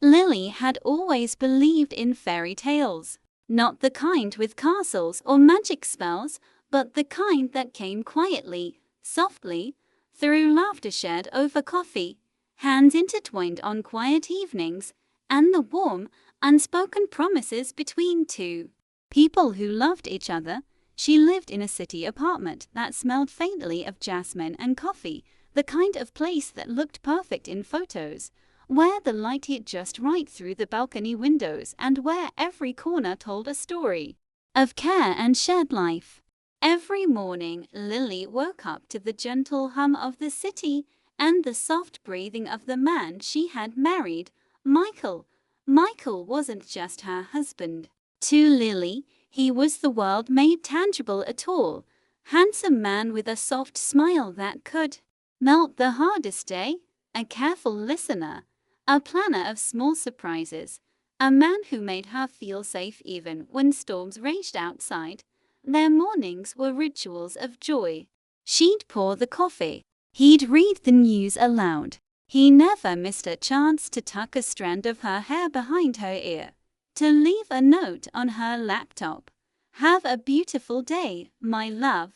Lily had always believed in fairy tales. Not the kind with castles or magic spells, but the kind that came quietly, softly, through laughter shared over coffee, hands intertwined on quiet evenings, and the warm, unspoken promises between two people who loved each other. She lived in a city apartment that smelled faintly of jasmine and coffee, the kind of place that looked perfect in photos, where the light hit just right through the balcony windows and where every corner told a story of care and shared life. Every morning, Lily woke up to the gentle hum of the city and the soft breathing of the man she had married, Michael. Michael wasn't just her husband. To Lily, he was the world made tangible at all. Handsome man with a soft smile that could melt the hardest day, a careful listener, a planner of small surprises, a man who made her feel safe even when storms raged outside. Their mornings were rituals of joy. She'd pour the coffee. He'd read the news aloud. He never missed a chance to tuck a strand of her hair behind her ear, to leave a note on her laptop. Have a beautiful day, my love.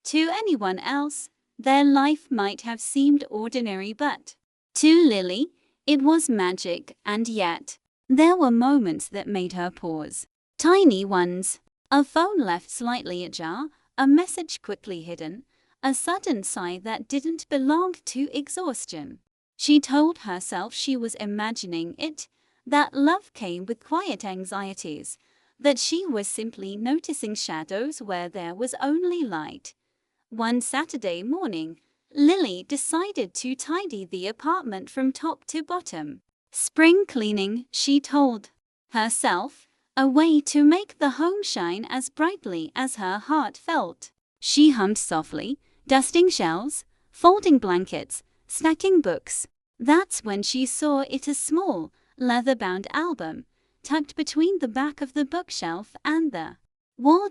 To anyone else, their life might have seemed ordinary, but to Lily, it was magic. And yet, there were moments that made her pause. Tiny ones. A phone left slightly ajar, a message quickly hidden, a sudden sigh that didn't belong to exhaustion. She told herself she was imagining it, that love came with quiet anxieties, that she was simply noticing shadows where there was only light. One Saturday morning, Lily decided to tidy the apartment from top to bottom. Spring cleaning, she told herself, a way to make the home shine as brightly as her heart felt. She hummed softly, dusting shelves, folding blankets, stacking books. That's when she saw it, a small, leather-bound album, tucked between the back of the bookshelf and the wall.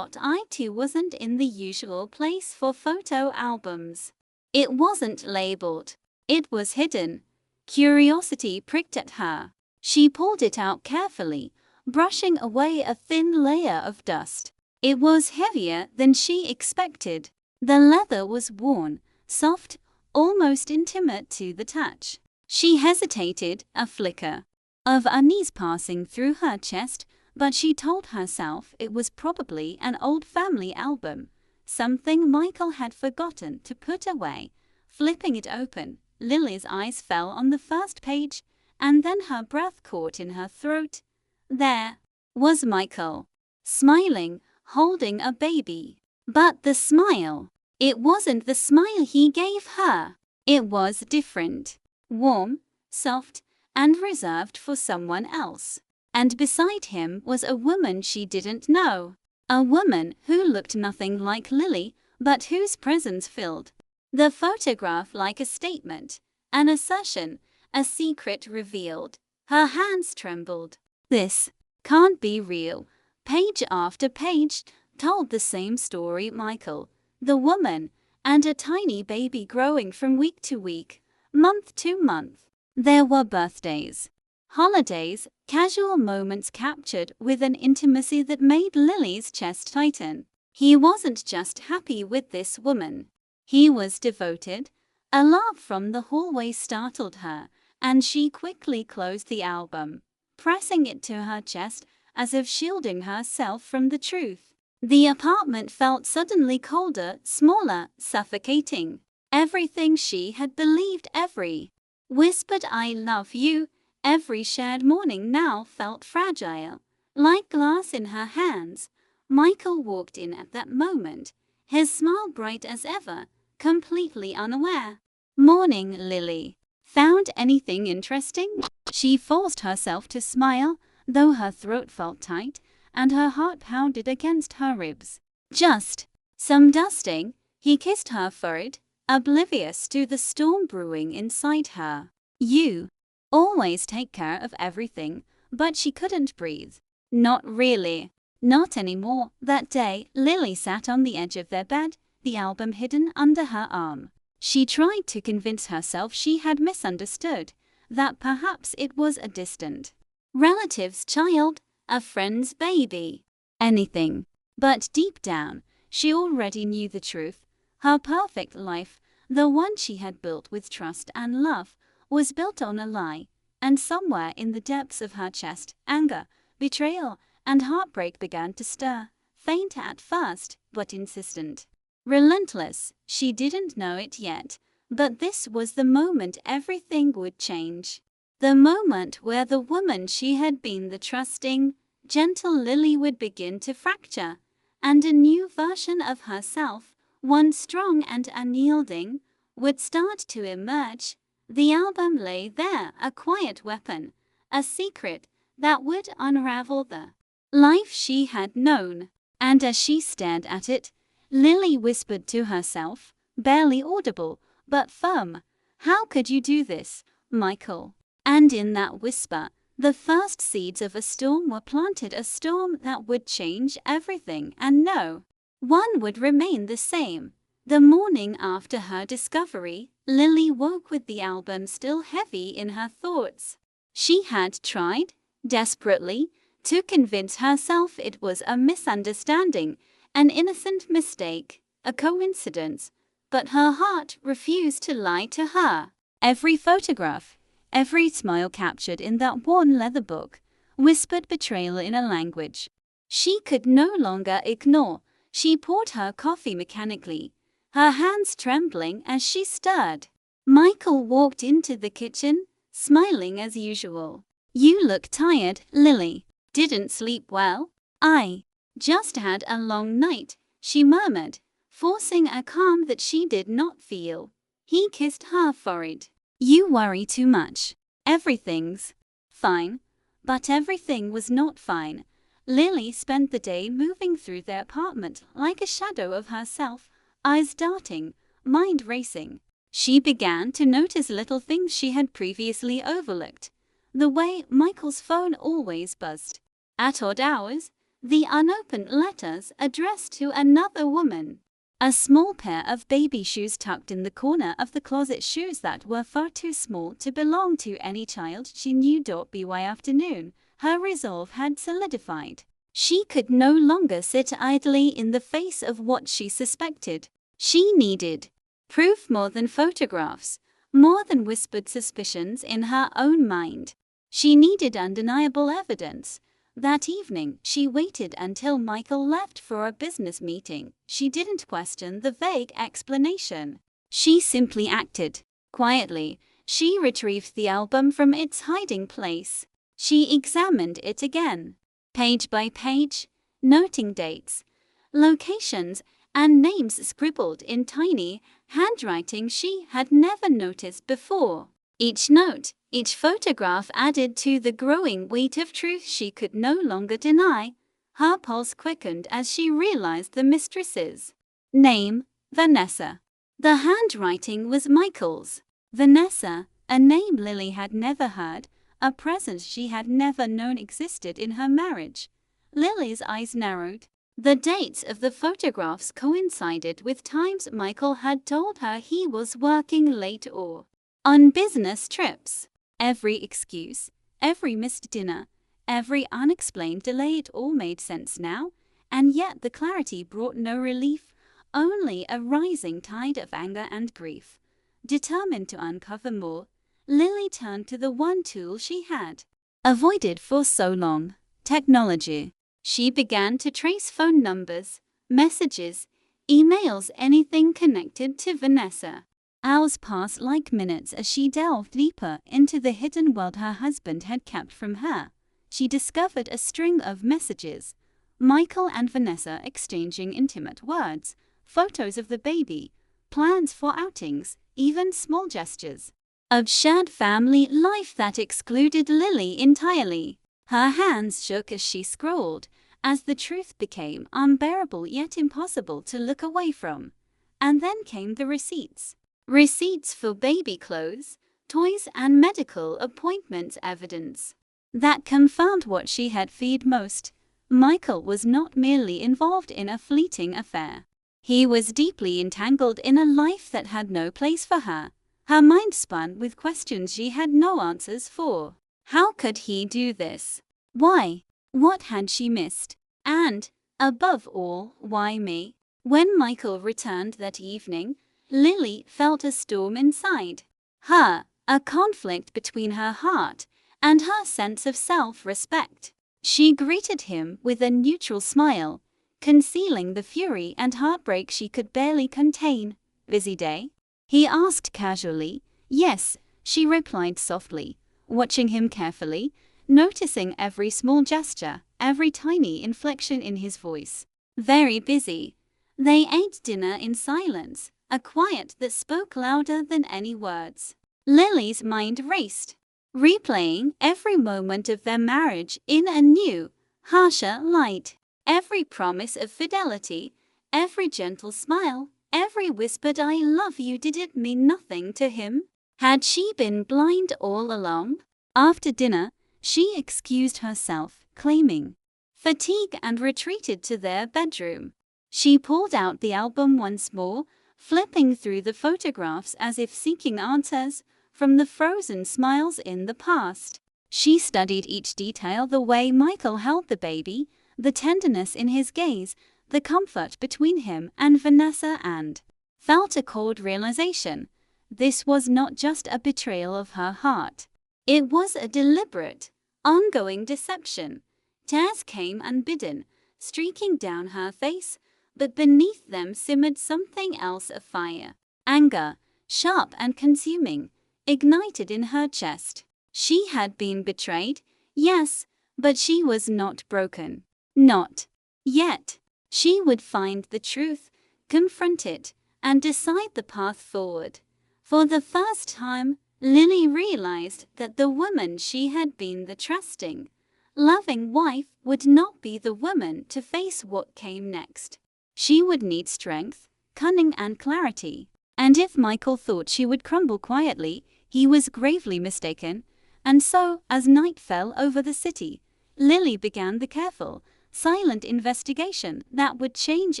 It wasn't in the usual place for photo albums. It wasn't labeled. It was hidden. Curiosity pricked at her. She pulled it out carefully, brushing away a thin layer of dust. It was heavier than she expected. The leather was worn, soft, almost intimate to the touch. She hesitated, a flicker of unease passing through her chest, but she told herself it was probably an old family album, something Michael had forgotten to put away. Flipping it open, Lily's eyes fell on the first page, and then her breath caught in her throat. There was Michael, smiling, holding a baby. But the smile, it wasn't the smile he gave her. It was different, warm, soft, and reserved for someone else. And beside him was a woman she didn't know. A woman who looked nothing like Lily, but whose presence filled the photograph like a statement, an assertion, a secret revealed. Her hands trembled. This can't be real. Page after page told the same story: Michael, the woman, and a tiny baby growing from week to week, month to month. There were birthdays, holidays, casual moments captured with an intimacy that made Lily's chest tighten. He wasn't just happy with this woman. He was devoted. A laugh from the hallway startled her, and she quickly closed the album, pressing it to her chest as if shielding herself from the truth. The apartment felt suddenly colder, smaller, suffocating. Everything she had believed, every whispered "I love you," every shared morning now felt fragile, like glass in her hands. Michael walked in at that moment, his smile bright as ever, completely unaware. "Morning, Lily. Found anything interesting?" She forced herself to smile, though her throat felt tight and her heart pounded against her ribs. "Just some dusting," he kissed her forehead, oblivious to the storm brewing inside her. "You always take care of everything," but she couldn't breathe. Not really. Not anymore. That day, Lily sat on the edge of their bed, the album hidden under her arm. She tried to convince herself she had misunderstood, that perhaps it was a distant relative's child, a friend's baby, anything. But deep down, she already knew the truth. Her perfect life, the one she had built with trust and love, was built on a lie, and somewhere in the depths of her chest, anger, betrayal, and heartbreak began to stir, faint at first, but insistent. Relentless. She didn't know it yet, but this was the moment everything would change. The moment where the woman she had been, the trusting, gentle Lily, would begin to fracture, and a new version of herself, one strong and unyielding, would start to emerge. The album lay there, a quiet weapon, a secret that would unravel the life she had known. And as she stared at it, Lily whispered to herself, barely audible, but firm, "How could you do this, Michael?" And in that whisper, the first seeds of a storm were planted, a storm that would change everything, and no one would remain the same. The morning after her discovery, Lily woke with the album still heavy in her thoughts. She had tried, desperately, to convince herself it was a misunderstanding, an innocent mistake, a coincidence, but her heart refused to lie to her. Every photograph, every smile captured in that worn leather book, whispered betrayal in a language she could no longer ignore. She poured her coffee mechanically, her hands trembling as she stirred. Michael walked into the kitchen, smiling as usual. "You look tired, Lily. Didn't sleep well?" "I just had a long night," she murmured, forcing a calm that she did not feel. He kissed her forehead. "You worry too much. Everything's fine." But everything was not fine. Lily spent the day moving through their apartment like a shadow of herself, eyes darting, mind racing. She began to notice little things she had previously overlooked. The way Michael's phone always buzzed at odd hours, the unopened letters addressed to another woman, a small pair of baby shoes tucked in the corner of the closet, shoes that were far too small to belong to any child she knew. By afternoon, her resolve had solidified. She could no longer sit idly in the face of what she suspected. She needed proof, more than photographs, more than whispered suspicions in her own mind. She needed undeniable evidence. That evening, she waited until Michael left for a business meeting. She didn't question the vague explanation. She simply acted. Quietly, she retrieved the album from its hiding place. She examined it again, page by page, noting dates, locations, and names scribbled in tiny handwriting she had never noticed before. Each note, each photograph added to the growing weight of truth she could no longer deny. Her pulse quickened as she realized the mistress's name, Vanessa. The handwriting was Michael's. Vanessa, a name Lily had never heard, a presence she had never known existed in her marriage. Lily's eyes narrowed. The dates of the photographs coincided with times Michael had told her he was working late or on business trips. Every excuse, every missed dinner, every unexplained delay, it all made sense now, and yet the clarity brought no relief, only a rising tide of anger and grief. Determined to uncover more, Lily turned to the one tool she had avoided for so long: technology. She began to trace phone numbers, messages, emails, anything connected to Vanessa. Hours passed like minutes as she delved deeper into the hidden world her husband had kept from her. She discovered a string of messages, Michael and Vanessa exchanging intimate words, photos of the baby, plans for outings, even small gestures of shared family life that excluded Lily entirely. Her hands shook as she scrolled, as the truth became unbearable yet impossible to look away from. And then came the receipts. Receipts for baby clothes, toys, and medical appointments, evidence that confirmed what she had feared most. Michael was not merely involved in a fleeting affair. He was deeply entangled in a life that had no place for her. Her mind spun with questions she had no answers for. How could he do this? Why? What had she missed? And, above all, why me? When Michael returned that evening, Lily felt a storm inside her, a conflict between her heart and her sense of self-respect. She greeted him with a neutral smile, concealing the fury and heartbreak she could barely contain. "Busy day?" he asked casually. "Yes," she replied softly, watching him carefully, noticing every small gesture, every tiny inflection in his voice. "Very busy." They ate dinner in silence, a quiet that spoke louder than any words. Lily's mind raced, replaying every moment of their marriage in a new, harsher light. Every promise of fidelity, every gentle smile, every whispered "I love you" did it mean nothing to him? Had she been blind all along? After dinner, she excused herself, claiming fatigue, and retreated to their bedroom. She pulled out the album once more, flipping through the photographs as if seeking answers from the frozen smiles in the past. She studied each detail: the way Michael held the baby, the tenderness in his gaze, the comfort between him and Vanessa, and felt a cold realization. This was not just a betrayal of her heart. It was a deliberate, ongoing deception. Tears came unbidden, streaking down her face, but beneath them simmered something else, a fire. Anger, sharp and consuming, ignited in her chest. She had been betrayed, yes, but she was not broken. Not yet. She would find the truth, confront it, and decide the path forward. For the first time, Lily realized that the woman she had been, the trusting, loving wife, would not be the woman to face what came next. She would need strength, cunning, and clarity. And if Michael thought she would crumble quietly, he was gravely mistaken. And so, as night fell over the city, Lily began the careful, silent investigation that would change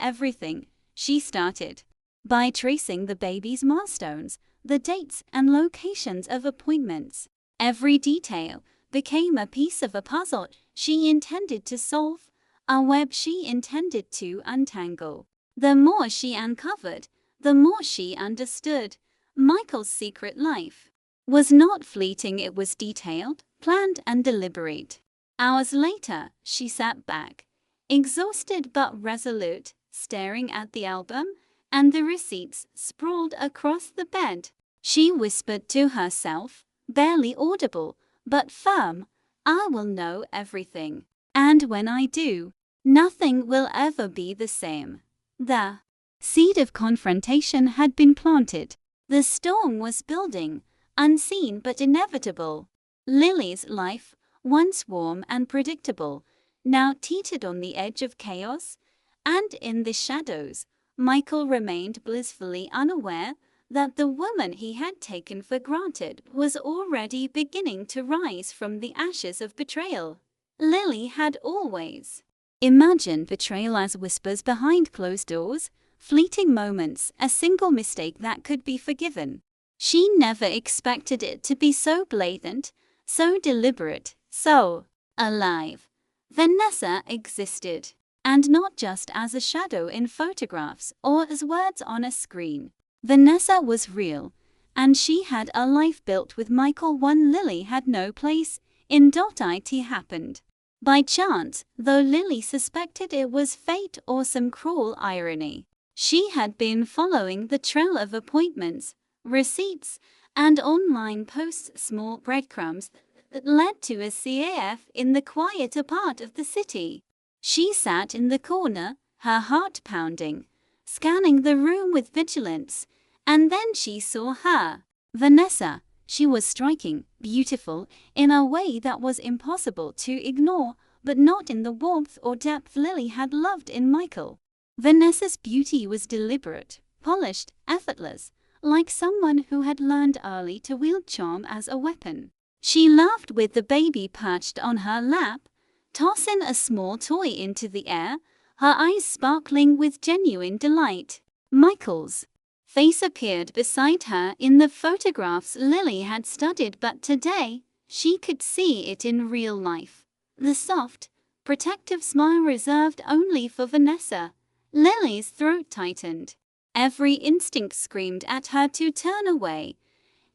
everything. She started by tracing the baby's milestones, the dates and locations of appointments. Every detail became a piece of a puzzle she intended to solve, a web she intended to untangle. The more she uncovered, the more she understood. Michael's secret life was not fleeting, it was detailed, planned, and deliberate. Hours later, she sat back, exhausted but resolute, staring at the album and the receipts sprawled across the bed. She whispered to herself, barely audible, but firm, "I will know everything. And when I do, nothing will ever be the same." The seed of confrontation had been planted. The storm was building, unseen but inevitable. Lily's life, once warm and predictable, now teetered on the edge of chaos, and in the shadows, Michael remained blissfully unaware that the woman he had taken for granted was already beginning to rise from the ashes of betrayal. Lily had always imagined betrayal as whispers behind closed doors, fleeting moments, a single mistake that could be forgiven. She never expected it to be so blatant, so deliberate, so alive. Vanessa existed, and not just as a shadow in photographs or as words on a screen. Vanessa was real, and she had a life built with Michael, one Lily had no place in. It happened by chance, though Lily suspected it was fate or some cruel irony. She had been following the trail of appointments, receipts, and online posts, small breadcrumbs that led to a CAF in the quieter part of the city. She sat in the corner, her heart pounding, scanning the room with vigilance, and then she saw her. Vanessa. She was striking, beautiful, in a way that was impossible to ignore, but not in the warmth or depth Lily had loved in Michael. Vanessa's beauty was deliberate, polished, effortless, like someone who had learned early to wield charm as a weapon. She laughed with the baby perched on her lap, tossing a small toy into the air, her eyes sparkling with genuine delight. Michael's face appeared beside her in the photographs Lily had studied, but today she could see it in real life. The soft, protective smile reserved only for Vanessa. Lily's throat tightened. Every instinct screamed at her to turn away,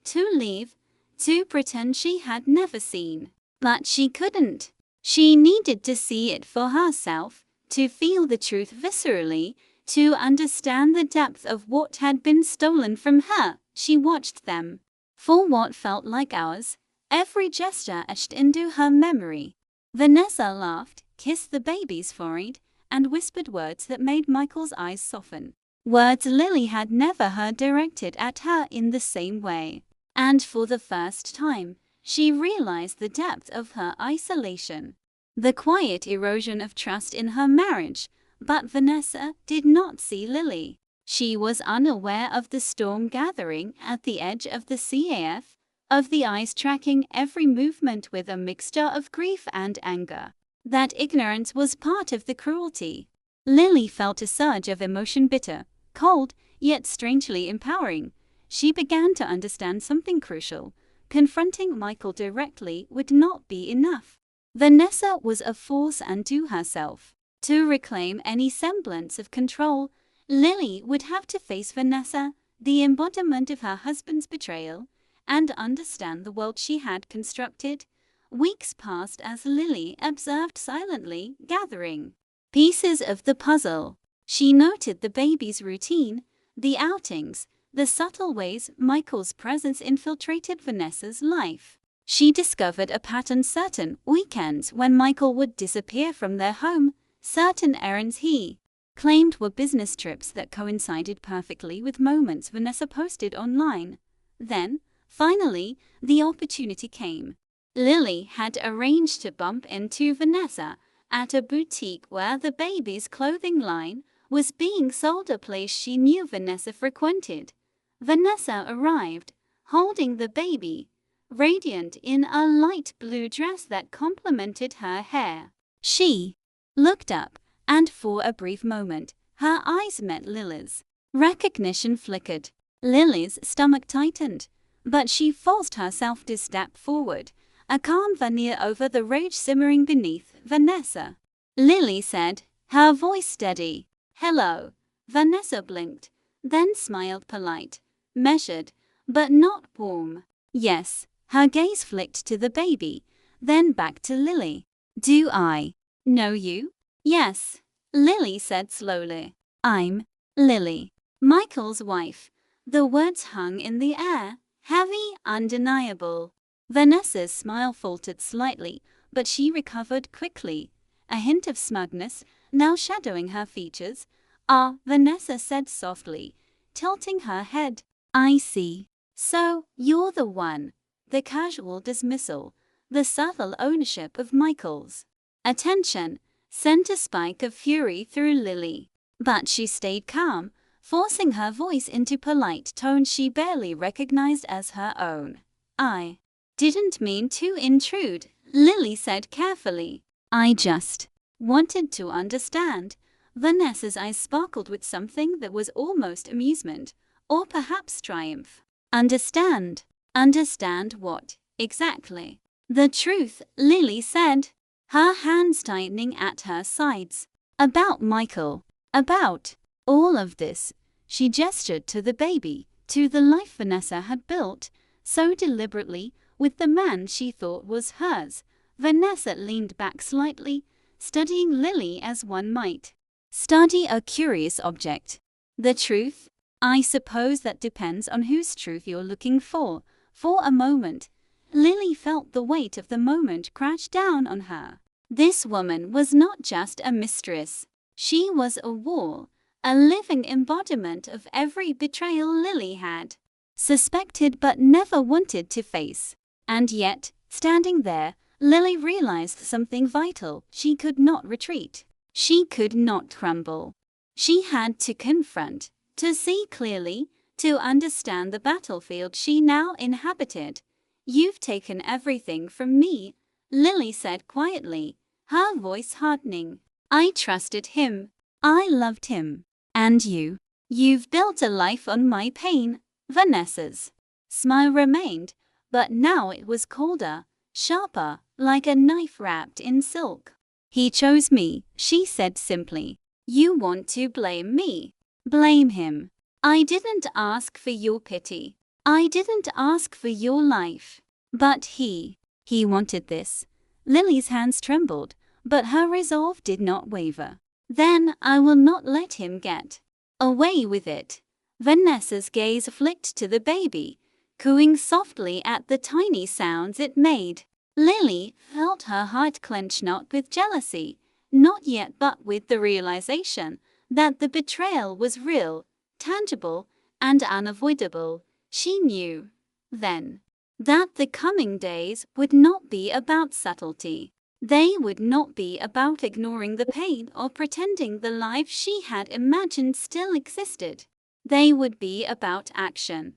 to leave, to pretend she had never seen. But she couldn't. She needed to see it for herself, to feel the truth viscerally, to understand the depth of what had been stolen from her. She watched them for what felt like hours, every gesture etched into her memory. Vanessa laughed, kissed the baby's forehead, and whispered words that made Michael's eyes soften. Words Lily had never heard directed at her in the same way. And for the first time, she realized the depth of her isolation, the quiet erosion of trust in her marriage. But Vanessa did not see Lily. She was unaware of the storm gathering at the edge of the CAF, of the eyes tracking every movement with a mixture of grief and anger. That ignorance was part of the cruelty. Lily felt a surge of emotion, bitter, cold, yet strangely empowering. She began to understand something crucial. Confronting Michael directly would not be enough. Vanessa was a force unto herself. To reclaim any semblance of control, Lily would have to face Vanessa, the embodiment of her husband's betrayal, and understand the world she had constructed. Weeks passed as Lily observed silently, gathering pieces of the puzzle. She noted the baby's routine, the outings, the subtle ways Michael's presence infiltrated Vanessa's life. She discovered a pattern: certain weekends when Michael would disappear from their home, certain errands he claimed were business trips that coincided perfectly with moments Vanessa posted online. Then, finally, the opportunity came. Lily had arranged to bump into Vanessa at a boutique where the baby's clothing line was being sold, a place she knew Vanessa frequented. Vanessa arrived, holding the baby, radiant in a light blue dress that complemented her hair. She looked up, and for a brief moment, her eyes met Lily's. Recognition flickered. Lily's stomach tightened, but she forced herself to step forward, a calm veneer over the rage simmering beneath. Vanessa, Lily said, her voice steady. Hello. Vanessa blinked, then smiled, polite, measured, but not warm. Yes. Her gaze flicked to the baby, then back to Lily. Do I know you? Yes, Lily said slowly. I'm Lily, Michael's wife. The words hung in the air, heavy, undeniable. Vanessa's smile faltered slightly, but she recovered quickly, a hint of smugness now shadowing her features. Ah, Vanessa said softly, tilting her head. I see. So, you're the one. The casual dismissal, the subtle ownership of Michael's attention, sent a spike of fury through Lily. But she stayed calm, forcing her voice into polite tones she barely recognized as her own. I didn't mean to intrude, Lily said carefully. I just wanted to understand. Vanessa's eyes sparkled with something that was almost amusement, or perhaps triumph. Understand? Understand what, exactly? The truth, Lily said, her hands tightening at her sides. About Michael. About all of this. She gestured to the baby, to the life Vanessa had built, so deliberately, with the man she thought was hers. Vanessa leaned back slightly, studying Lily as one might study a curious object. The truth? I suppose that depends on whose truth you're looking for. For a moment, Lily felt the weight of the moment crash down on her. This woman was not just a mistress. She was a wall, a living embodiment of every betrayal Lily had suspected but never wanted to face. And yet, standing there, Lily realized something vital. She could not retreat. She could not crumble. She had to confront, to see clearly, to understand the battlefield she now inhabited. You've taken everything from me, Lily said quietly, her voice hardening. I trusted him. I loved him. And you? You've built a life on my pain. Vanessa's smile remained, but now it was colder, sharper, like a knife wrapped in silk. He chose me, she said simply. You want to blame me? Blame him. I didn't ask for your pity. I didn't ask for your life. But he wanted this. Lily's hands trembled, but her resolve did not waver. Then I will not let him get away with it. Vanessa's gaze flicked to the baby, cooing softly at the tiny sounds it made. Lily felt her heart clench, not with jealousy, not yet, but with the realization that the betrayal was real, tangible, and unavoidable. She knew then that the coming days would not be about subtlety. They would not be about ignoring the pain or pretending the life she had imagined still existed. They would be about action,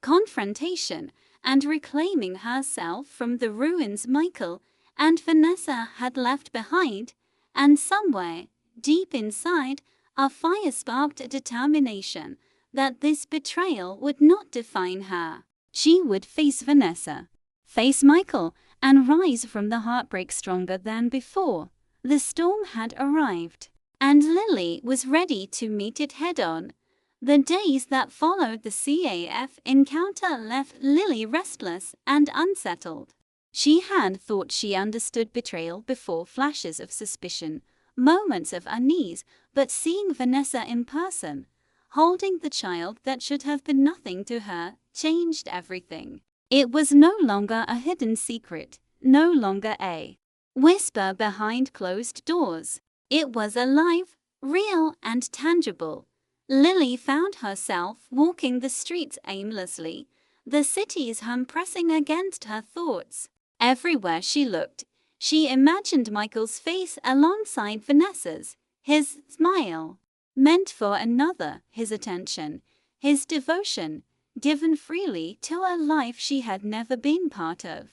confrontation, and reclaiming herself from the ruins Michael and Vanessa had left behind. And somewhere, deep inside, a fire sparked a determination that this betrayal would not define her. She would face Vanessa, face Michael, and rise from the heartbreak stronger than before. The storm had arrived, and Lily was ready to meet it head-on. The days that followed the CAF encounter left Lily restless and unsettled. She had thought she understood betrayal before, flashes of suspicion, moments of unease, but seeing Vanessa in person, holding the child that should have been nothing to her, changed everything. It was no longer a hidden secret, no longer a whisper behind closed doors. It was alive, real, and tangible. Lily found herself walking the streets aimlessly, the city's hum pressing against her thoughts. Everywhere she looked, she imagined Michael's face alongside Vanessa's, his smile, meant for another, his attention, his devotion, given freely to a life she had never been part of.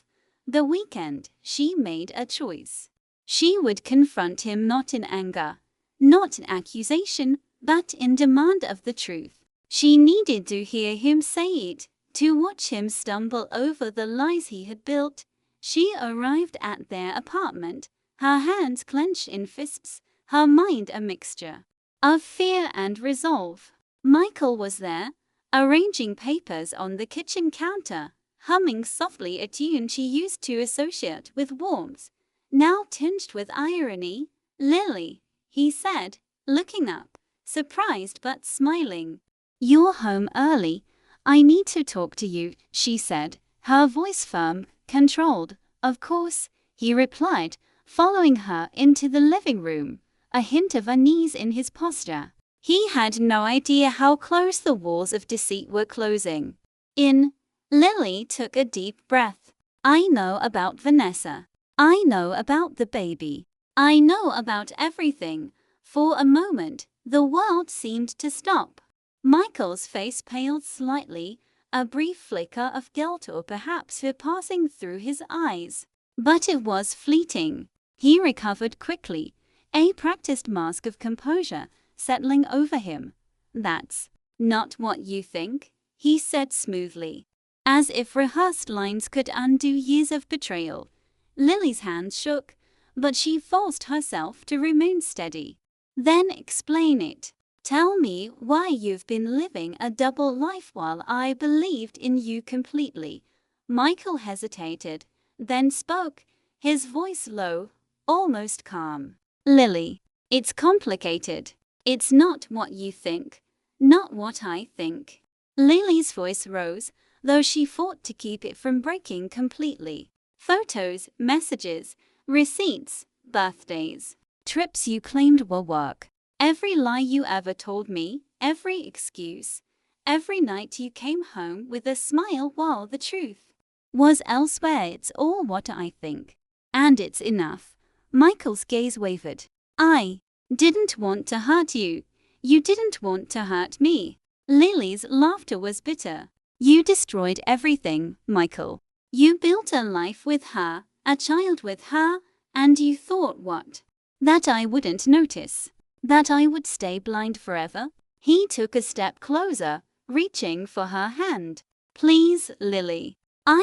The weekend, she made a choice. She would confront him not in anger, not in accusation, but in demand of the truth. She needed to hear him say it, to watch him stumble over the lies he had built. She arrived at their apartment, her hands clenched in fists, her mind a mixture of fear and resolve. Michael was there, arranging papers on the kitchen counter, humming softly a tune she used to associate with warmth, now tinged with irony. Lily, he said, looking up, surprised but smiling. You're home early. I need to talk to you, she said, her voice firm, controlled. Of course, he replied, following her into the living room, a hint of unease in his posture. He had no idea how close the walls of deceit were closing in. Lily took a deep breath. I know about Vanessa. I know about the baby. I know about everything. For a moment, the world seemed to stop. Michael's face paled slightly, a brief flicker of guilt or perhaps fear passing through his eyes. But it was fleeting. He recovered quickly, a practiced mask of composure settling over him. That's not what you think, he said smoothly, as if rehearsed lines could undo years of betrayal. Lily's hands shook, but she forced herself to remain steady. Then explain it. Tell me why you've been living a double life while I believed in you completely. Michael hesitated, then spoke, his voice low, almost calm. Lily, it's complicated. It's not what you think, not what I think. Lily's voice rose, though she fought to keep it from breaking completely. Photos, messages, receipts, birthdays, trips you claimed were work. Every lie you ever told me, every excuse, every night you came home with a smile while the truth was elsewhere. It's all what I think. And it's enough. Michael's gaze wavered. I didn't want to hurt you. You didn't want to hurt me. Lily's laughter was bitter. You destroyed everything, Michael. You built a life with her, a child with her, and you thought what? That I wouldn't notice? That I would stay blind forever? He took a step closer, reaching for her hand. "Please, Lily."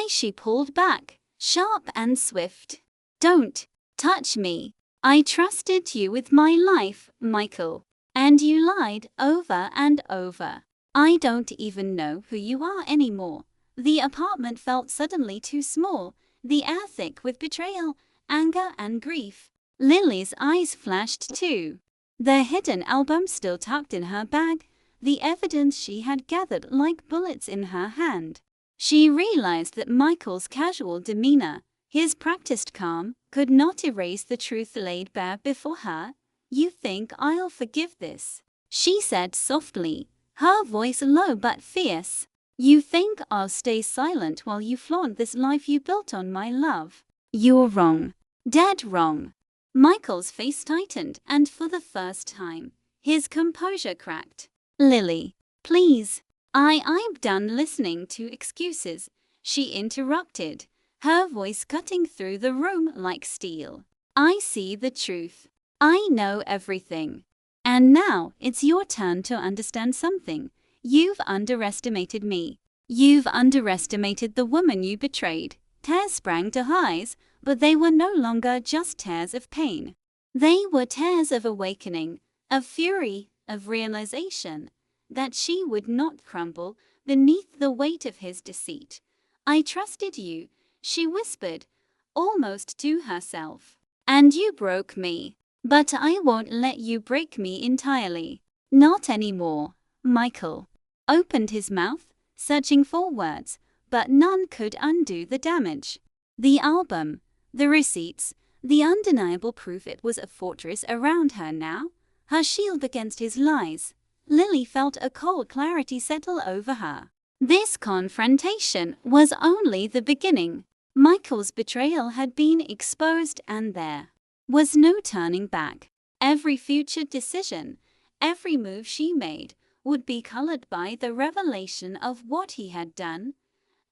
She pulled back, sharp and swift. "Don't touch me. I trusted you with my life, Michael. And you lied over and over. I don't even know who you are anymore." The apartment felt suddenly too small, the air thick with betrayal, anger and grief. Lily's eyes flashed too. The hidden album still tucked in her bag, the evidence she had gathered like bullets in her hand. She realized that Michael's casual demeanor, his practiced calm, could not erase the truth laid bare before her. "You think I'll forgive this?" she said softly, her voice low but fierce. "You think I'll stay silent while you flaunt this life you built on my love? You're wrong. Dead wrong." Michael's face tightened, and for the first time, his composure cracked. "Lily, please. I'm done listening to excuses," she interrupted, her voice cutting through the room like steel. "I see the truth. I know everything. And now it's your turn to understand something. You've underestimated me. You've underestimated the woman you betrayed." Tears sprang to her eyes, but they were no longer just tears of pain. They were tears of awakening, of fury, of realization that she would not crumble beneath the weight of his deceit. "I trusted you," she whispered, almost to herself. "And you broke me. But I won't let you break me entirely. Not anymore." Michael opened his mouth, searching for words, but none could undo the damage. The album, the receipts, the undeniable proof it was a fortress around her now, her shield against his lies. Lily felt a cold clarity settle over her. This confrontation was only the beginning. Michael's betrayal had been exposed, and there was no turning back. Every future decision, every move she made, would be colored by the revelation of what he had done.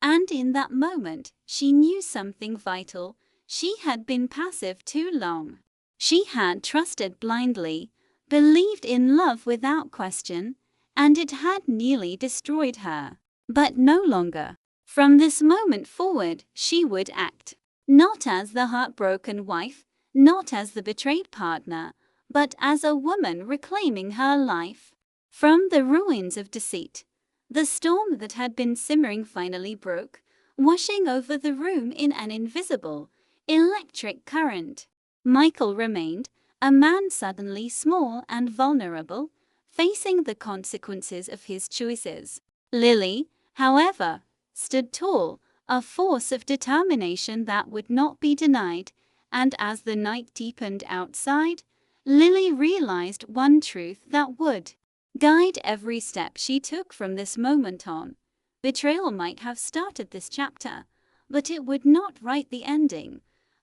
And in that moment, she knew something vital. She had been passive too long. She had trusted blindly, believed in love without question, and it had nearly destroyed her. But no longer. From this moment forward, she would act. Not as the heartbroken wife, not as the betrayed partner, but as a woman reclaiming her life. From the ruins of deceit, the storm that had been simmering finally broke, washing over the room in an invisible, electric current. Michael remained, a man suddenly small and vulnerable, facing the consequences of his choices. Lily, however, stood tall, a force of determination that would not be denied, and as the night deepened outside, Lily realized one truth that would guide every step she took from this moment on. Betrayal might have started this chapter, but it would not write the ending.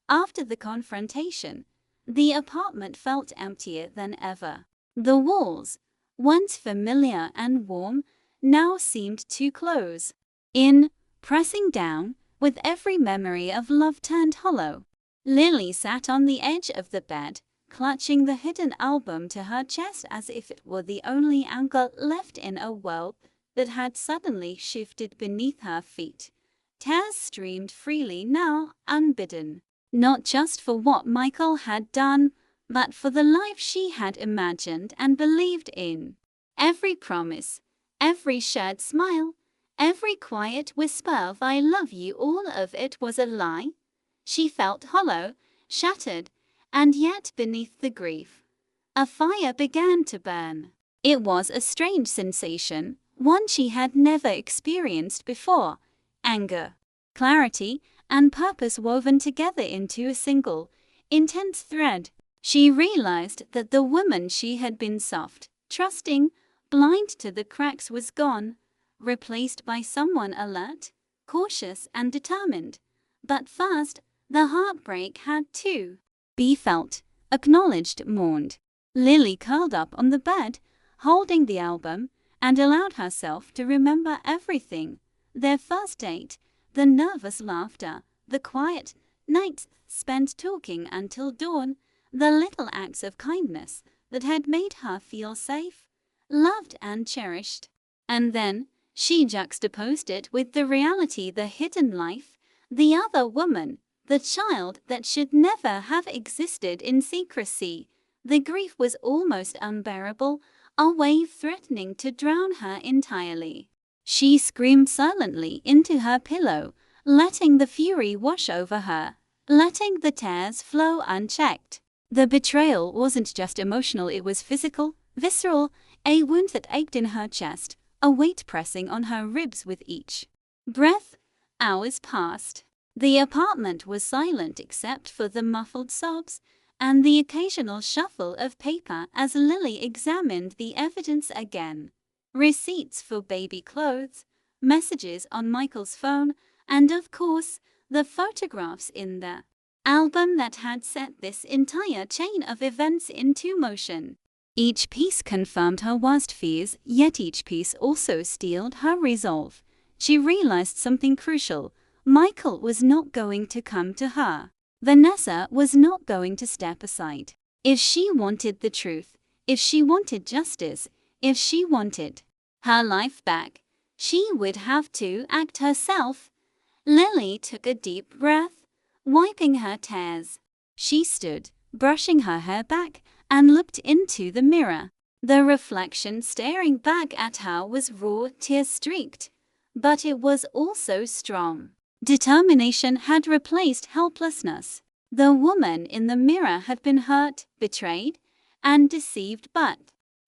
After the confrontation, the apartment felt emptier than ever. The walls, once familiar and warm, now seemed too close in, pressing down, with every memory of love turned hollow. Lily sat on the edge of the bed, clutching the hidden album to her chest as if it were the only anchor left in a world that had suddenly shifted beneath her feet. Tears streamed freely now, unbidden, not just for what Michael had done, but for the life she had imagined and believed in. Every promise, every shared smile, every quiet whisper of "I love you," all of it was a lie. She felt hollow, shattered, and yet beneath the grief, a fire began to burn. It was a strange sensation, one she had never experienced before: anger, clarity, and purpose woven together into a single, intense thread. She realized that the woman she had been soft, trusting, blind to the cracks was gone, replaced by someone alert, cautious, and determined. But first, the heartbreak had to be felt, acknowledged, mourned. Lily curled up on the bed, holding the album, and allowed herself to remember everything: their first date, the nervous laughter, the quiet nights spent talking until dawn, the little acts of kindness that had made her feel safe. loved and cherished. And then, she juxtaposed it with the reality, the hidden life, the other woman, the child that should never have existed in secrecy. The grief was almost unbearable, a wave threatening to drown her entirely. She screamed silently into her pillow, letting the fury wash over her, letting the tears flow unchecked. The betrayal wasn't just emotional, it was physical, visceral, a wound that ached in her chest, a weight pressing on her ribs with each breath. Hours passed. The apartment was silent except for the muffled sobs and the occasional shuffle of paper as Lily examined the evidence again. Receipts for baby clothes, messages on Michael's phone, and of course, the photographs in the album that had set this entire chain of events into motion. Each piece confirmed her worst fears, yet each piece also steeled her resolve. She realized something crucial. Michael was not going to come to her. Vanessa was not going to step aside. If she wanted the truth, if she wanted justice, if she wanted her life back, she would have to act herself. Lily took a deep breath, wiping her tears. She stood, brushing her hair back, and looked into the mirror. The reflection staring back at her was raw, tear-streaked, but it was also strong. Determination had replaced helplessness. The woman in the mirror had been hurt, betrayed, and deceived, but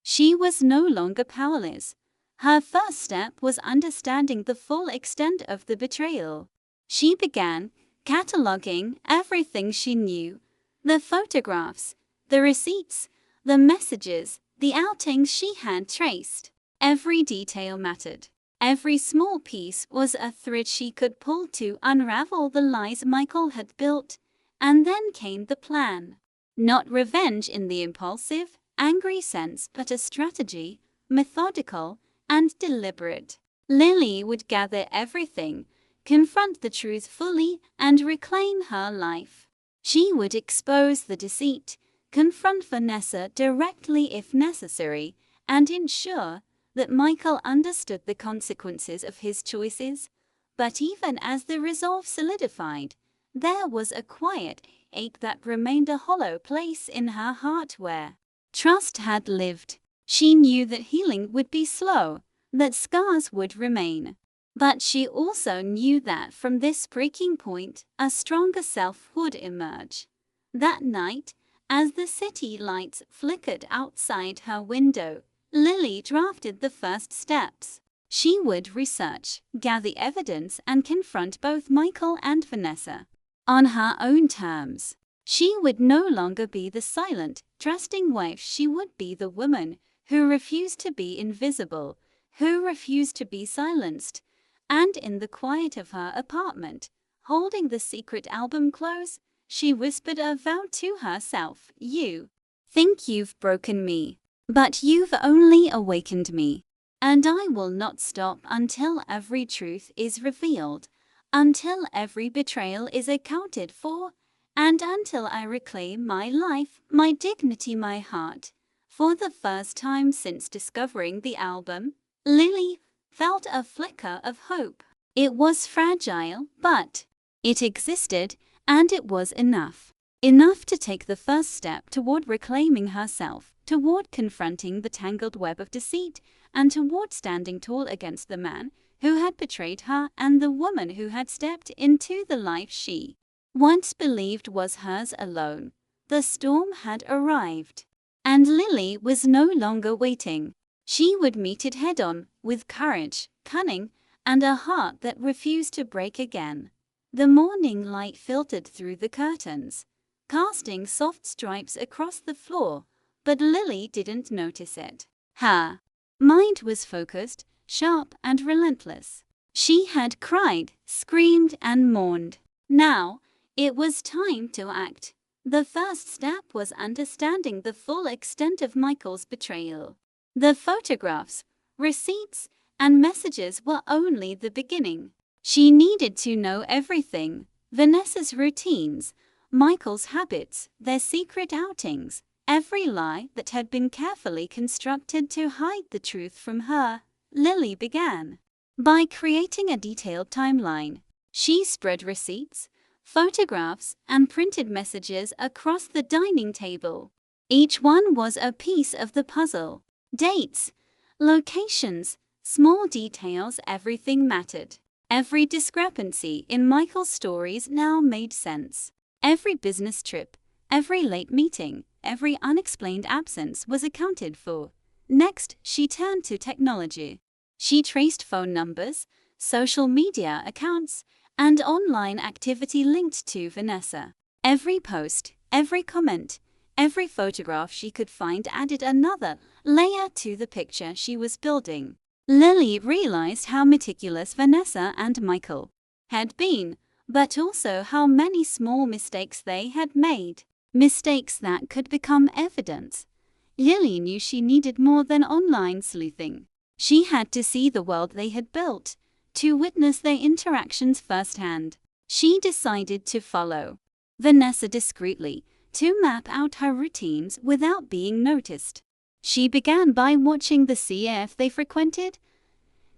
she was no longer powerless. Her first step was understanding the full extent of the betrayal. She began cataloging everything she knew: the photographs, the receipts, the messages, the outings she had traced. Every detail mattered. Every small piece was a thread she could pull to unravel the lies Michael had built. And then came the plan. Not revenge in the impulsive, angry sense, but a strategy, methodical and deliberate. Lily would gather everything, confront the truth fully, and reclaim her life. She would expose the deceit, confront Vanessa directly if necessary, and ensure that Michael understood the consequences of his choices. But even as the resolve solidified, there was a quiet ache that remained, a hollow place in her heart where trust had lived. She knew that healing would be slow, that scars would remain. But she also knew that from this breaking point, a stronger self would emerge. That night, as the city lights flickered outside her window, Lily drafted the first steps. She would research, gather evidence, and confront both Michael and Vanessa on her own terms. She would no longer be the silent, trusting wife. She would be the woman who refused to be invisible, who refused to be silenced. And in the quiet of her apartment, holding the secret album close, she whispered a vow to herself: "You think you've broken me, but you've only awakened me. And I will not stop until every truth is revealed, until every betrayal is accounted for, and until I reclaim my life, my dignity, my heart." For the first time since discovering the album, Lily felt a flicker of hope. It was fragile, but it existed, and it was enough. Enough to take the first step toward reclaiming herself, toward confronting the tangled web of deceit, and toward standing tall against the man who had betrayed her and the woman who had stepped into the life she once believed was hers alone. The storm had arrived, and Lily was no longer waiting. She would meet it head-on, with courage, cunning, and a heart that refused to break again. The morning light filtered through the curtains, casting soft stripes across the floor, but Lily didn't notice it. Her mind was focused, sharp, and relentless. She had cried, screamed, and mourned. Now, it was time to act. The first step was understanding the full extent of Michael's betrayal. The photographs, receipts, and messages were only the beginning. She needed to know everything: Vanessa's routines, Michael's habits, their secret outings, every lie that had been carefully constructed to hide the truth from her. Lily began by creating a detailed timeline. She spread receipts, photographs, and printed messages across the dining table. Each one was a piece of the puzzle. Dates, locations, small details, everything mattered. Every discrepancy in Michael's stories now made sense. Every business trip, every late meeting, every unexplained absence was accounted for. Next, she turned to technology. She traced phone numbers, social media accounts, and online activity linked to Vanessa. Every post, every comment, every photograph she could find added another layer to the picture she was building. Lily realized how meticulous Vanessa and Michael had been, but also how many small mistakes they had made. Mistakes that could become evidence. Lily knew she needed more than online sleuthing. She had to see the world they had built, to witness their interactions firsthand. She decided to follow Vanessa discreetly, to map out her routines without being noticed. She began by watching the CF they frequented,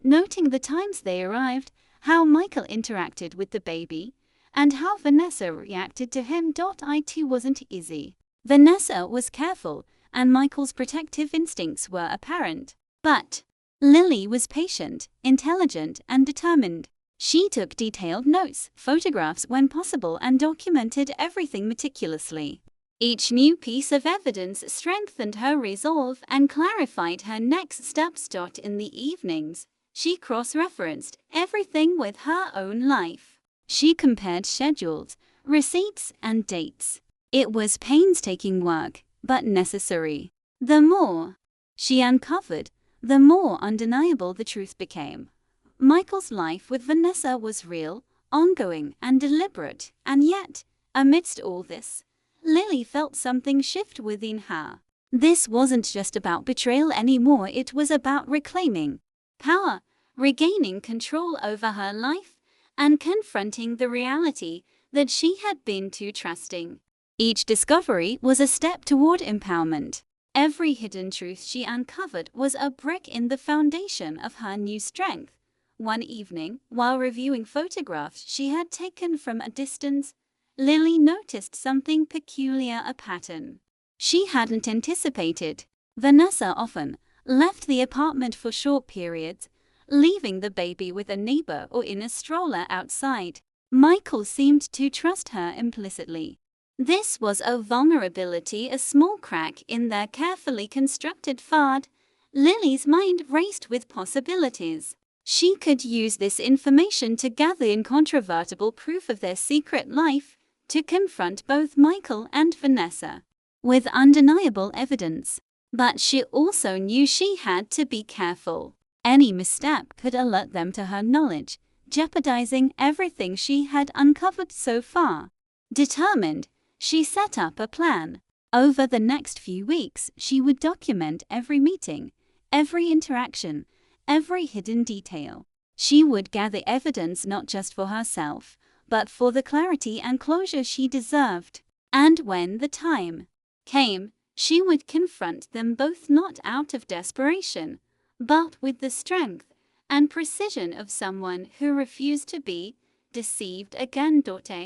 noting the times they arrived, how Michael interacted with the baby, and how Vanessa reacted to him. It wasn't easy. Vanessa was careful, and Michael's protective instincts were apparent. But Lily was patient, intelligent, and determined. She took detailed notes, photographs when possible, and documented everything meticulously. Each new piece of evidence strengthened her resolve and clarified her next steps. In the evenings, she cross-referenced everything with her own life. She compared schedules, receipts, and dates. It was painstaking work, but necessary. The more she uncovered, the more undeniable the truth became. Michael's life with Vanessa was real, ongoing, and deliberate, and yet, amidst all this, Lily felt something shift within her. This wasn't just about betrayal anymore, it was about reclaiming power, regaining control over her life, and confronting the reality that she had been too trusting. Each discovery was a step toward empowerment. Every hidden truth she uncovered was a brick in the foundation of her new strength. One evening, while reviewing photographs she had taken from a distance, Lily noticed something peculiar, a pattern she hadn't anticipated. Vanessa often left the apartment for short periods, leaving the baby with a neighbor or in a stroller outside. Michael seemed to trust her implicitly. This was a vulnerability, a small crack in their carefully constructed facade. Lily's mind raced with possibilities. She could use this information to gather incontrovertible proof of their secret life, to confront both Michael and Vanessa with undeniable evidence. But she also knew she had to be careful. Any misstep could alert them to her knowledge, jeopardizing everything she had uncovered so far. Determined, she set up a plan. Over the next few weeks, she would document every meeting, every interaction, every hidden detail. She would gather evidence not just for herself, but for the clarity and closure she deserved. And when the time came, she would confront them both, not out of desperation, but with the strength and precision of someone who refused to be deceived again.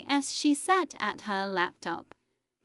As she sat at her laptop,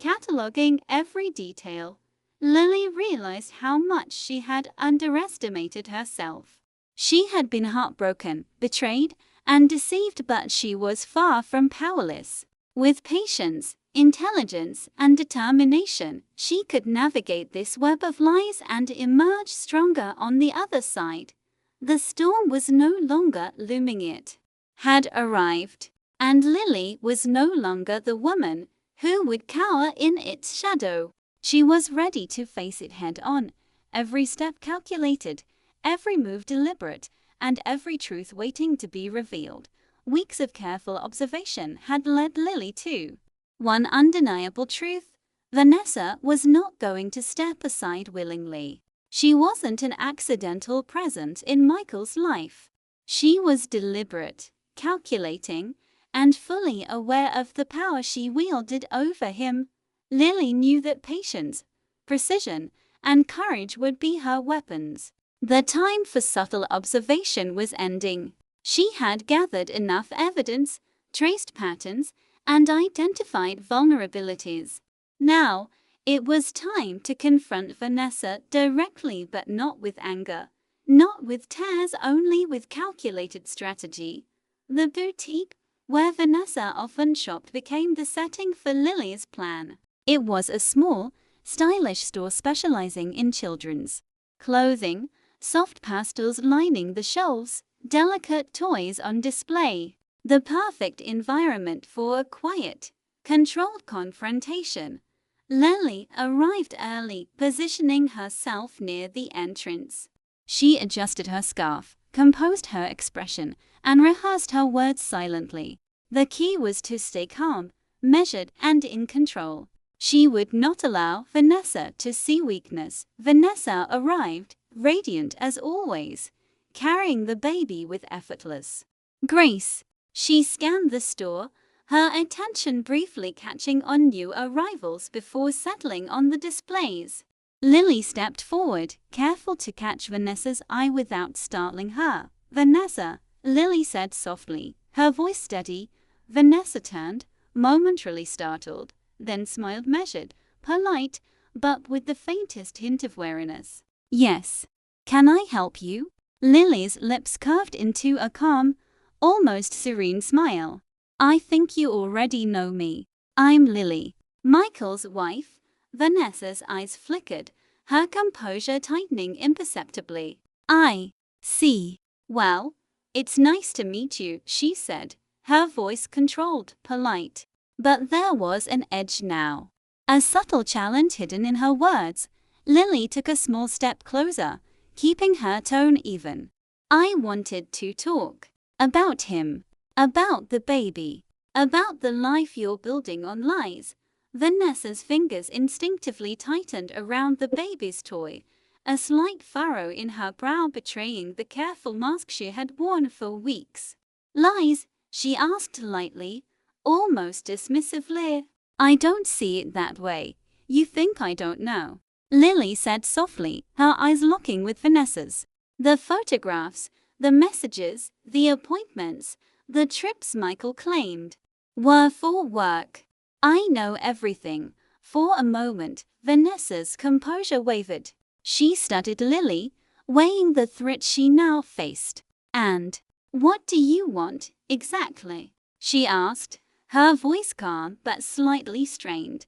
cataloging every detail, Lily realized how much she had underestimated herself. She had been heartbroken, betrayed, and deceived, but she was far from powerless. With patience, intelligence, and determination, she could navigate this web of lies and emerge stronger on the other side. The storm was no longer looming, it had arrived, and Lily was no longer the woman who would cower in its shadow. She was ready to face it head on, every step calculated, every move deliberate, and every truth waiting to be revealed. Weeks of careful observation had led Lily to one undeniable truth: Vanessa was not going to step aside willingly. She wasn't an accidental presence in Michael's life. She was deliberate, calculating, and fully aware of the power she wielded over him. Lily knew that patience, precision, and courage would be her weapons. The time for subtle observation was ending. She had gathered enough evidence, traced patterns, and identified vulnerabilities. Now, it was time to confront Vanessa directly, but not with anger, not with tears, only with calculated strategy. The boutique, where Vanessa often shopped, became the setting for Lily's plan. It was a small, stylish store specializing in children's clothing, soft pastels lining the shelves, delicate toys on display. The perfect environment for a quiet, controlled confrontation. Lily arrived early, positioning herself near the entrance. She adjusted her scarf, composed her expression, and rehearsed her words silently. The key was to stay calm, measured, and in control. She would not allow Vanessa to see weakness. Vanessa arrived, radiant as always, carrying the baby with effortless grace. She scanned the store, her attention briefly catching on new arrivals before settling on the displays. Lily stepped forward, careful to catch Vanessa's eye without startling her. "Vanessa," Lily said softly, her voice steady. Vanessa turned, momentarily startled, then smiled, measured, polite, but with the faintest hint of wariness. "Yes. Can I help you?" Lily's lips curved into a calm, almost serene smile. "I think you already know me. I'm Lily, Michael's wife." Vanessa's eyes flickered, her composure tightening imperceptibly. "I see. Well, it's nice to meet you," she said, her voice controlled, polite. But there was an edge now, a subtle challenge hidden in her words. Lily took a small step closer, keeping her tone even. "I wanted to talk about him, about the baby, about the life you're building on lies." Vanessa's fingers instinctively tightened around the baby's toy, a slight furrow in her brow betraying the careful mask she had worn for weeks. "Lies?" she asked lightly, almost dismissively. "I don't see it that way. You think I don't know," Lily said softly, her eyes locking with Vanessa's. "The photographs, the messages, the appointments, the trips Michael claimed were for work. I know everything." For a moment, Vanessa's composure wavered. She studied Lily, weighing the threat she now faced. "And what do you want, exactly?" she asked, her voice calm but slightly strained.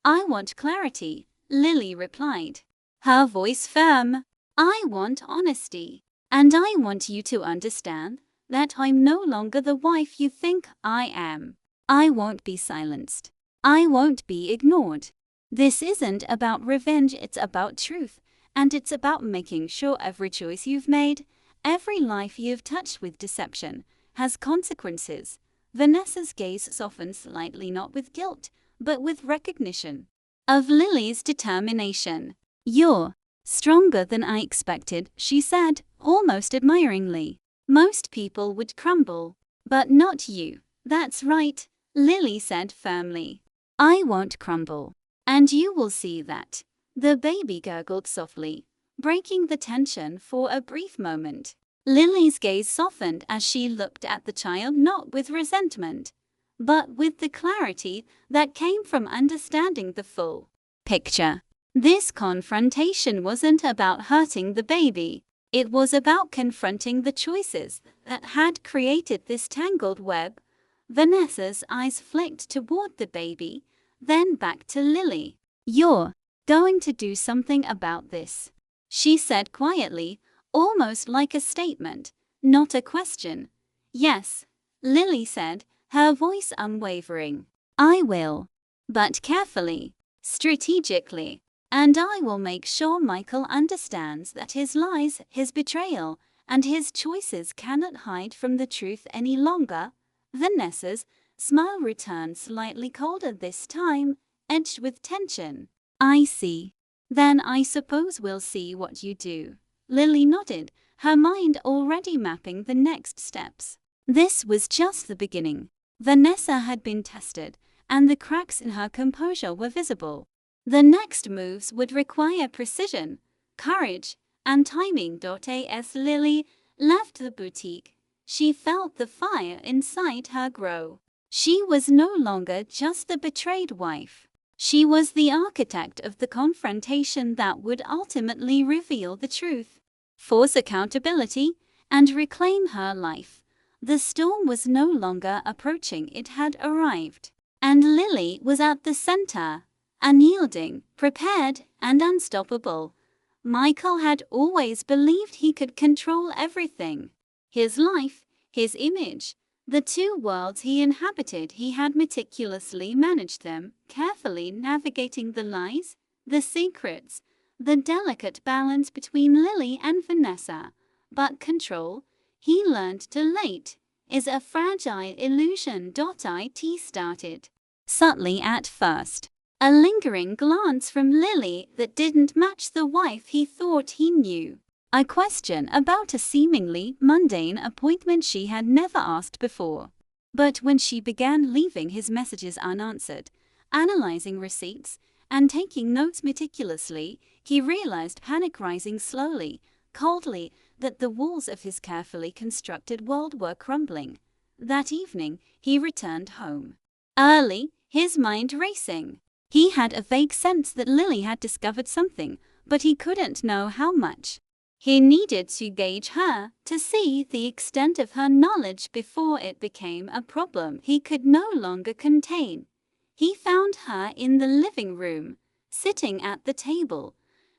"I want clarity," Lily replied, her voice firm. "I want honesty. And I want you to understand that I'm no longer the wife you think I am. I won't be silenced. I won't be ignored. This isn't about revenge, it's about truth, and it's about making sure every choice you've made, every life you've touched with deception, has consequences." Vanessa's gaze softened slightly, not with guilt, but with recognition of Lily's determination. "You're stronger than I expected," she said, almost admiringly. "Most people would crumble, but not you." "That's right," Lily said firmly. "I won't crumble. And you will see that." The baby gurgled softly, breaking the tension for a brief moment. Lily's gaze softened as she looked at the child, not with resentment, but with the clarity that came from understanding the full picture. This confrontation wasn't about hurting the baby. It was about confronting the choices that had created this tangled web. Vanessa's eyes flicked toward the baby, then back to Lily. "You're going to do something about this," she said quietly, almost like a statement, not a question. "Yes," Lily said, her voice unwavering. "I will. But carefully, strategically. And I will make sure Michael understands that his lies, his betrayal, and his choices cannot hide from the truth any longer." Vanessa's smile returned slightly colder this time, edged with tension. "I see. Then I suppose we'll see what you do." Lily nodded, her mind already mapping the next steps. This was just the beginning. Vanessa had been tested, and the cracks in her composure were visible. The next moves would require precision, courage, and timing. As Lily left the boutique, she felt the fire inside her grow. She was no longer just the betrayed wife. She was the architect of the confrontation that would ultimately reveal the truth, force accountability, and reclaim her life. The storm was no longer approaching, it had arrived. And Lily was at the center, unyielding, prepared, and unstoppable. Michael had always believed he could control everything. His life, his image, the two worlds he inhabited. He had meticulously managed them, carefully navigating the lies, the secrets, the delicate balance between Lily and Vanessa. But control, he learned too late, is a fragile illusion. It started subtly at first. A lingering glance from Lily that didn't match the wife he thought he knew. A question about a seemingly mundane appointment she had never asked before. But when she began leaving his messages unanswered, analyzing receipts, and taking notes meticulously, he realized, panic rising slowly, coldly, that the walls of his carefully constructed world were crumbling. That evening, he returned home early, his mind racing. He had a vague sense that Lily had discovered something, but he couldn't know how much. He needed to gauge her, to see the extent of her knowledge before it became a problem he could no longer contain. He found her in the living room, sitting at the table,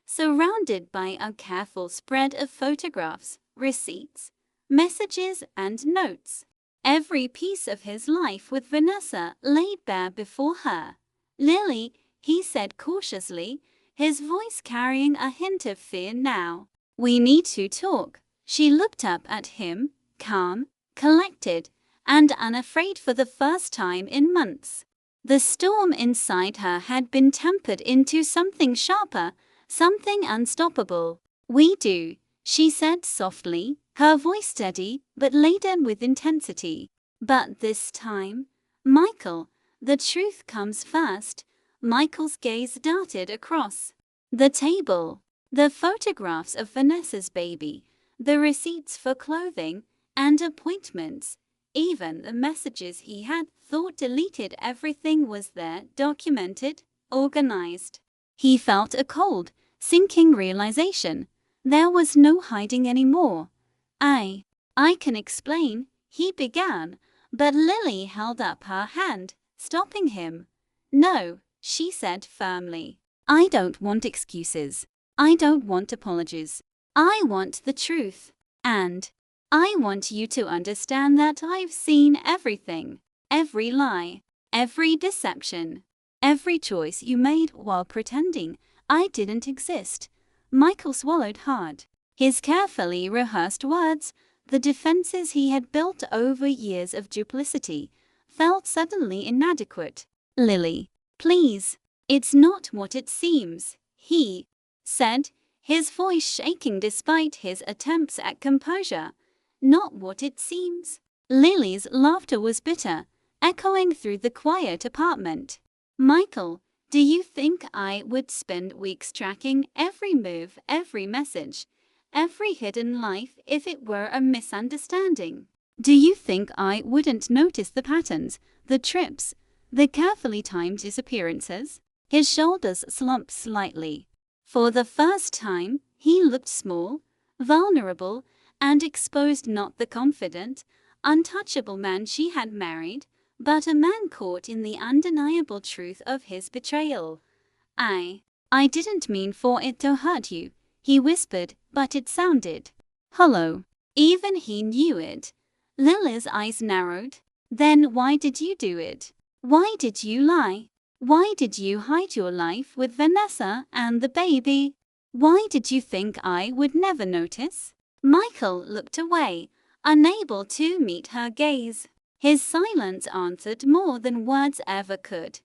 surrounded by a careful spread of photographs, receipts, messages, and notes. Every piece of his life with Vanessa laid bare before her. "Lily," he said cautiously, his voice carrying a hint of fear now. "We need to talk." She looked up at him, calm, collected, and unafraid for the first time in months. The storm inside her had been tempered into something sharper, something unstoppable. "We do," she said softly, her voice steady but laden with intensity. "But this time, Michael, the truth comes first." Michael's gaze darted across the table. The photographs of Vanessa's baby, the receipts for clothing and appointments, even the messages he had thought deleted, everything was there, documented, organized. He felt a cold, sinking realization. There was no hiding anymore. I can explain," he began, but Lily held up her hand, stopping him. "No," she said firmly. "I don't want excuses. I don't want apologies. I want the truth. And I want you to understand that I've seen everything, every lie, every deception, every choice you made while pretending I didn't exist." Michael swallowed hard. His carefully rehearsed words, the defenses he had built over years of duplicity, felt suddenly inadequate. "Lily, please, it's not what it seems," he said, his voice shaking despite his attempts at composure. "Not what it seems." Lily's laughter was bitter, echoing through the quiet apartment. "Michael, do you think I would spend weeks tracking every move, every message, every hidden life if it were a misunderstanding? Do you think I wouldn't notice the patterns, the trips, the carefully timed disappearances?" His shoulders slumped slightly. For the first time, he looked small, vulnerable, and exposed, not the confident, untouchable man she had married, but a man caught in the undeniable truth of his betrayal. I didn't mean for it to hurt you," he whispered, but it sounded hollow. Even he knew it. Lily's eyes narrowed. "Then why did you do it? Why did you lie? Why did you hide your life with Vanessa and the baby? Why did you think I would never notice?" Michael looked away, unable to meet her gaze. His silence answered more than words ever could.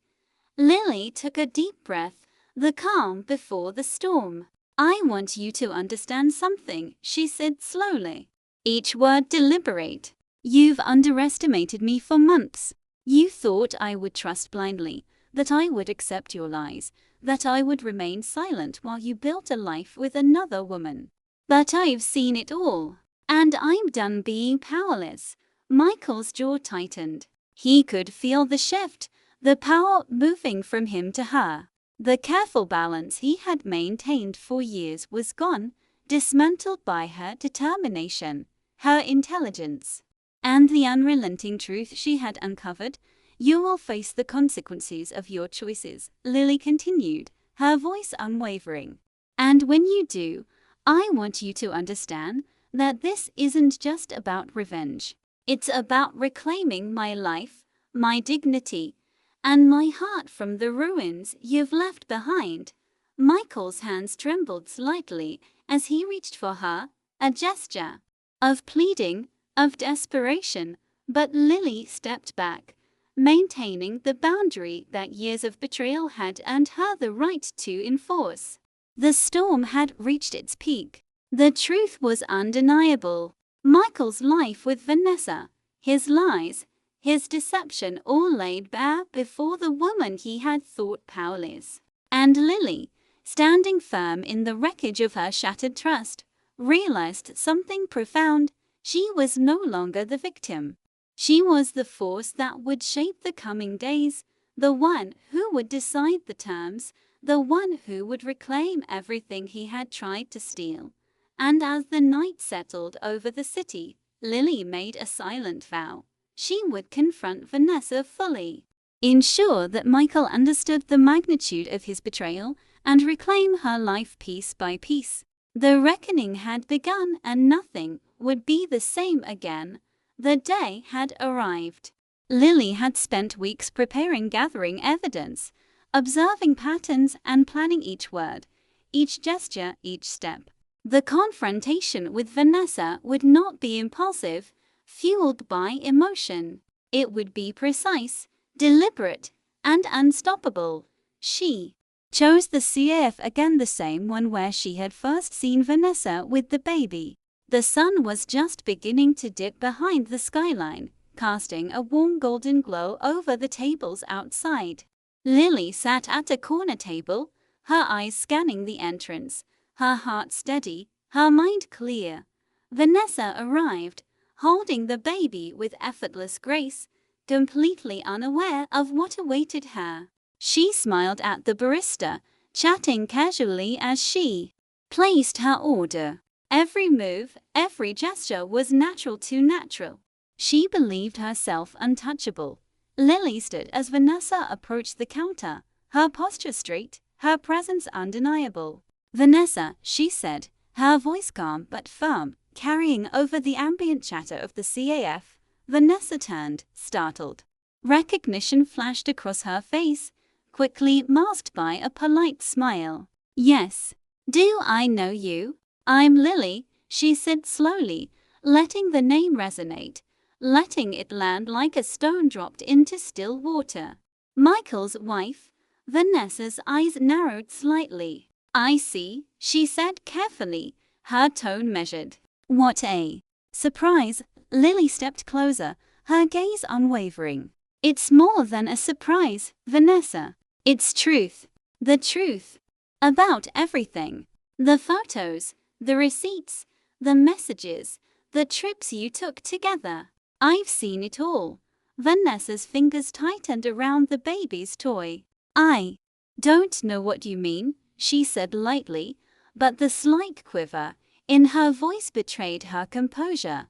Lily took a deep breath, the calm before the storm. "I want you to understand something," she said slowly, each word deliberate. "You've underestimated me for months. You thought I would trust blindly, that I would accept your lies, that I would remain silent while you built a life with another woman. But I've seen it all, and I'm done being powerless." Michael's jaw tightened. He could feel the shift, the power moving from him to her. The careful balance he had maintained for years was gone, dismantled by her determination, her intelligence, and the unrelenting truth she had uncovered. "You will face the consequences of your choices," Lily continued, her voice unwavering. "And when you do, I want you to understand that this isn't just about revenge. It's about reclaiming my life, my dignity, and my heart from the ruins you've left behind." Michael's hands trembled slightly as he reached for her, a gesture of pleading, of desperation, but Lily stepped back, maintaining the boundary that years of betrayal had earned her the right to enforce. The storm had reached its peak. The truth was undeniable. Michael's life with Vanessa, his lies, his deception, all laid bare before the woman he had thought powerless. And Lily, standing firm in the wreckage of her shattered trust, realized something profound. She was no longer the victim. She was the force that would shape the coming days, the one who would decide the terms, the one who would reclaim everything he had tried to steal. And as the night settled over the city, Lily made a silent vow. She would confront Vanessa fully, ensure that Michael understood the magnitude of his betrayal, and reclaim her life piece by piece. The reckoning had begun, and nothing would be the same again. The day had arrived. Lily had spent weeks preparing, gathering evidence, observing patterns, and planning each word, each gesture, each step. The confrontation with Vanessa would not be impulsive, fueled by emotion. It would be precise, deliberate, and unstoppable. She chose the CAF again, the same one where she had first seen Vanessa with the baby. The sun was just beginning to dip behind the skyline, casting a warm golden glow over the tables outside. Lily sat at a corner table, her eyes scanning the entrance, her heart steady, her mind clear. Vanessa arrived, holding the baby with effortless grace, completely unaware of what awaited her. She smiled at the barista, chatting casually as she placed her order. Every move, every gesture was natural too natural. She believed herself untouchable. Lily stood as Vanessa approached the counter, her posture straight, her presence undeniable. "Vanessa," she said, her voice calm but firm, carrying over the ambient chatter of the CAF. Vanessa turned, startled. Recognition flashed across her face, quickly masked by a polite smile. "Yes. Do I know you?" "I'm Lily," she said slowly, letting the name resonate, letting it land like a stone dropped into still water. "Michael's wife." Vanessa's eyes narrowed slightly. "I see," she said carefully, her tone measured. "What a surprise." Lily stepped closer, her gaze unwavering. "It's more than a surprise, Vanessa. It's truth. The truth. About everything. The photos, the receipts, the messages, the trips you took together. I've seen it all." Vanessa's fingers tightened around the baby's toy. "I don't know what you mean," she said lightly, but the slight quiver in her voice betrayed her composure.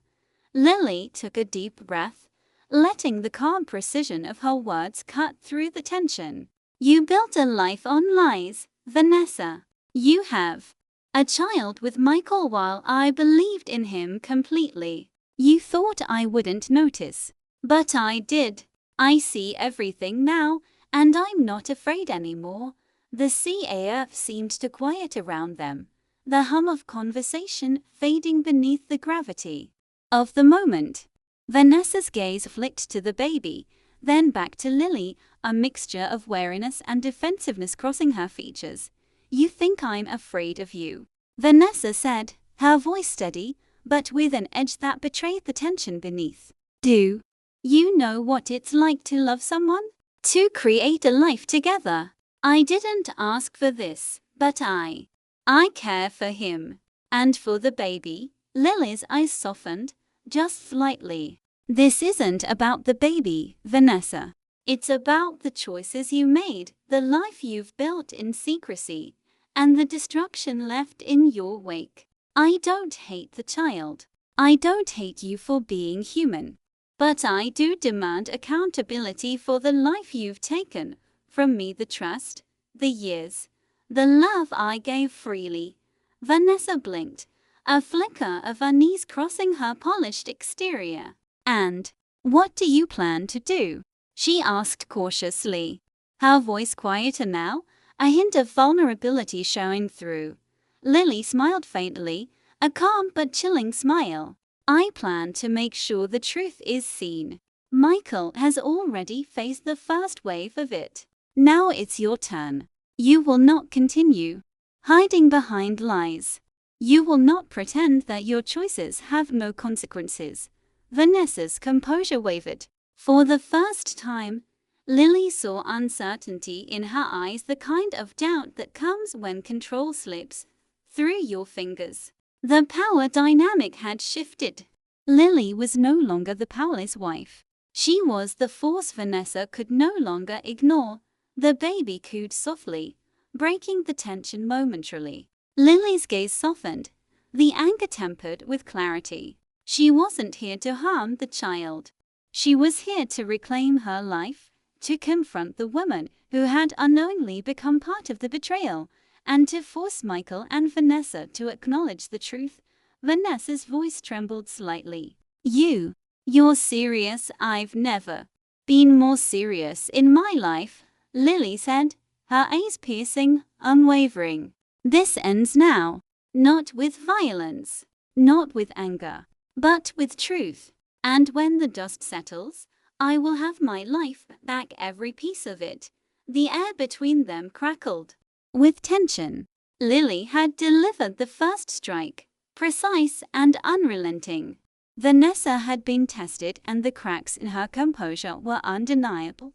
Lily took a deep breath, letting the calm precision of her words cut through the tension. "You built a life on lies, Vanessa. You have a child with Michael while I believed in him completely. You thought I wouldn't notice. But I did. I see everything now, and I'm not afraid anymore." The CAF seemed to quiet around them, the hum of conversation fading beneath the gravity of the moment. Vanessa's gaze flicked to the baby, then back to Lily, a mixture of wariness and defensiveness crossing her features. "You think I'm afraid of you," Vanessa said, her voice steady, but with an edge that betrayed the tension beneath. "Do you know what it's like to love someone? To create a life together? I didn't ask for this, but I care for him. And for the baby. Lily's eyes softened, just slightly. This isn't about the baby, Vanessa. It's about the choices you made, the life you've built in secrecy, and the destruction left in your wake. I don't hate the child. I don't hate you for being human. But I do demand accountability for the life you've taken from me, the trust, the years, the love I gave freely. Vanessa blinked, a flicker of unease crossing her polished exterior. And what do you plan to do? She asked cautiously, her voice quieter now, a hint of vulnerability showing through. Lily smiled faintly, a calm but chilling smile. I plan to make sure the truth is seen. Michael has already faced the first wave of it. Now it's your turn. You will not continue hiding behind lies. You will not pretend that your choices have no consequences. Vanessa's composure wavered. For the first time, Lily saw uncertainty in her eyes, the kind of doubt that comes when control slips through your fingers. The power dynamic had shifted. Lily was no longer the powerless wife. She was the force Vanessa could no longer ignore. The baby cooed softly, breaking the tension momentarily. Lily's gaze softened, the anger tempered with clarity. She wasn't here to harm the child. She was here to reclaim her life, to confront the woman who had unknowingly become part of the betrayal, and to force Michael and Vanessa to acknowledge the truth. Vanessa's voice trembled slightly. You're serious? I've never been more serious in my life, Lily said, her eyes piercing, unwavering. This ends now. Not with violence, not with anger, but with truth. And when the dust settles, I will have my life back, every piece of it. The air between them crackled with tension. Lily had delivered the first strike, precise and unrelenting. Vanessa had been tested, and the cracks in her composure were undeniable.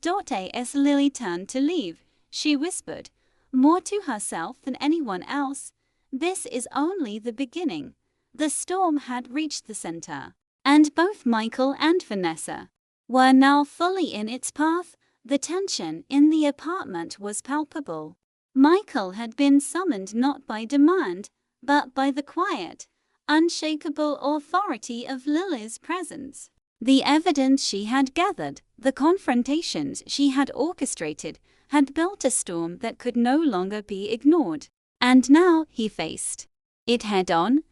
As Lily turned to leave, she whispered, more to herself than anyone else, this is only the beginning. The storm had reached the center, and both Michael and Vanessa were now fully in its path. The tension in the apartment was palpable. Michael had been summoned not by demand, but by the quiet, unshakable authority of Lily's presence. The evidence she had gathered, the confrontations she had orchestrated, had built a storm that could no longer be ignored. And now he faced it head-on.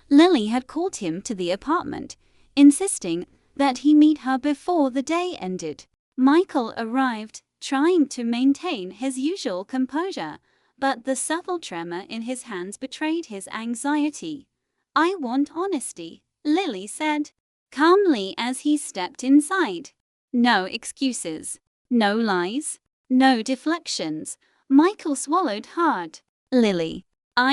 Lily had called him to the apartment, insisting that he meet her before the day ended. Michael arrived, trying to maintain his usual composure, but the subtle tremor in his hands betrayed his anxiety. I want honesty, Lily said calmly as he stepped inside. No excuses, no lies, no deflections. Michael swallowed hard. Lily,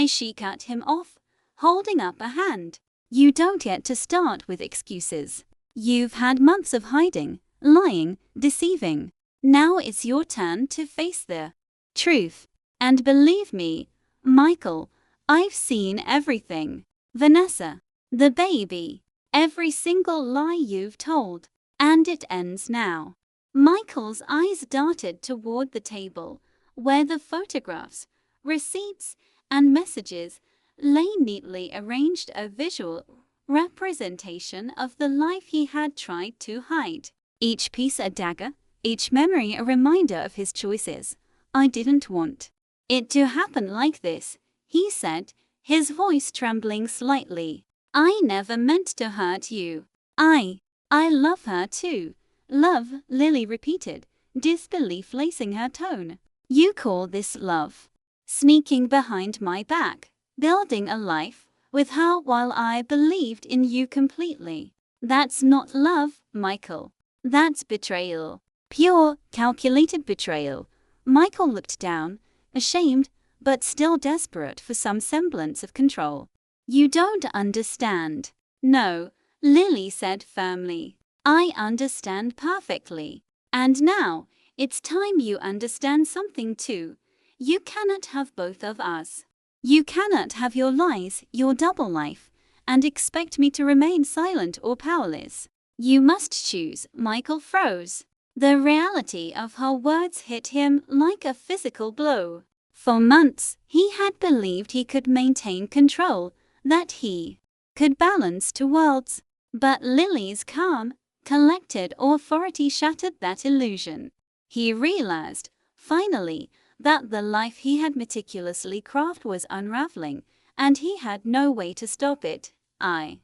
she cut him off, holding up a hand. You don't get to start with excuses. You've had months of hiding, lying, deceiving. Now it's your turn to face the truth. And believe me, Michael, I've seen everything. Vanessa, the baby, every single lie you've told. And it ends now. Michael's eyes darted toward the table, where the photographs, receipts, and messages lay neatly arranged, a visual representation of the life he had tried to hide. Each piece a dagger, each memory a reminder of his choices. I didn't want it to happen like this, he said, his voice trembling slightly. I never meant to hurt you. I love her too. Love, Lily repeated, disbelief lacing her tone. You call this love? Sneaking behind my back, building a life with her while I believed in you completely. That's not love, Michael. That's betrayal. Pure, calculated betrayal. Michael looked down, ashamed, but still desperate for some semblance of control. You don't understand. No, Lily said firmly. I understand perfectly. And now, it's time you understand something too. You cannot have both of us. You cannot have your lies, your double life, and expect me to remain silent or powerless. You must choose. Michael froze. The reality of her words hit him like a physical blow. For months, he had believed he could maintain control, that he could balance two worlds. But Lily's calm, collected authority shattered that illusion. He realized, finally, that the life he had meticulously crafted was unraveling, and he had no way to stop it. I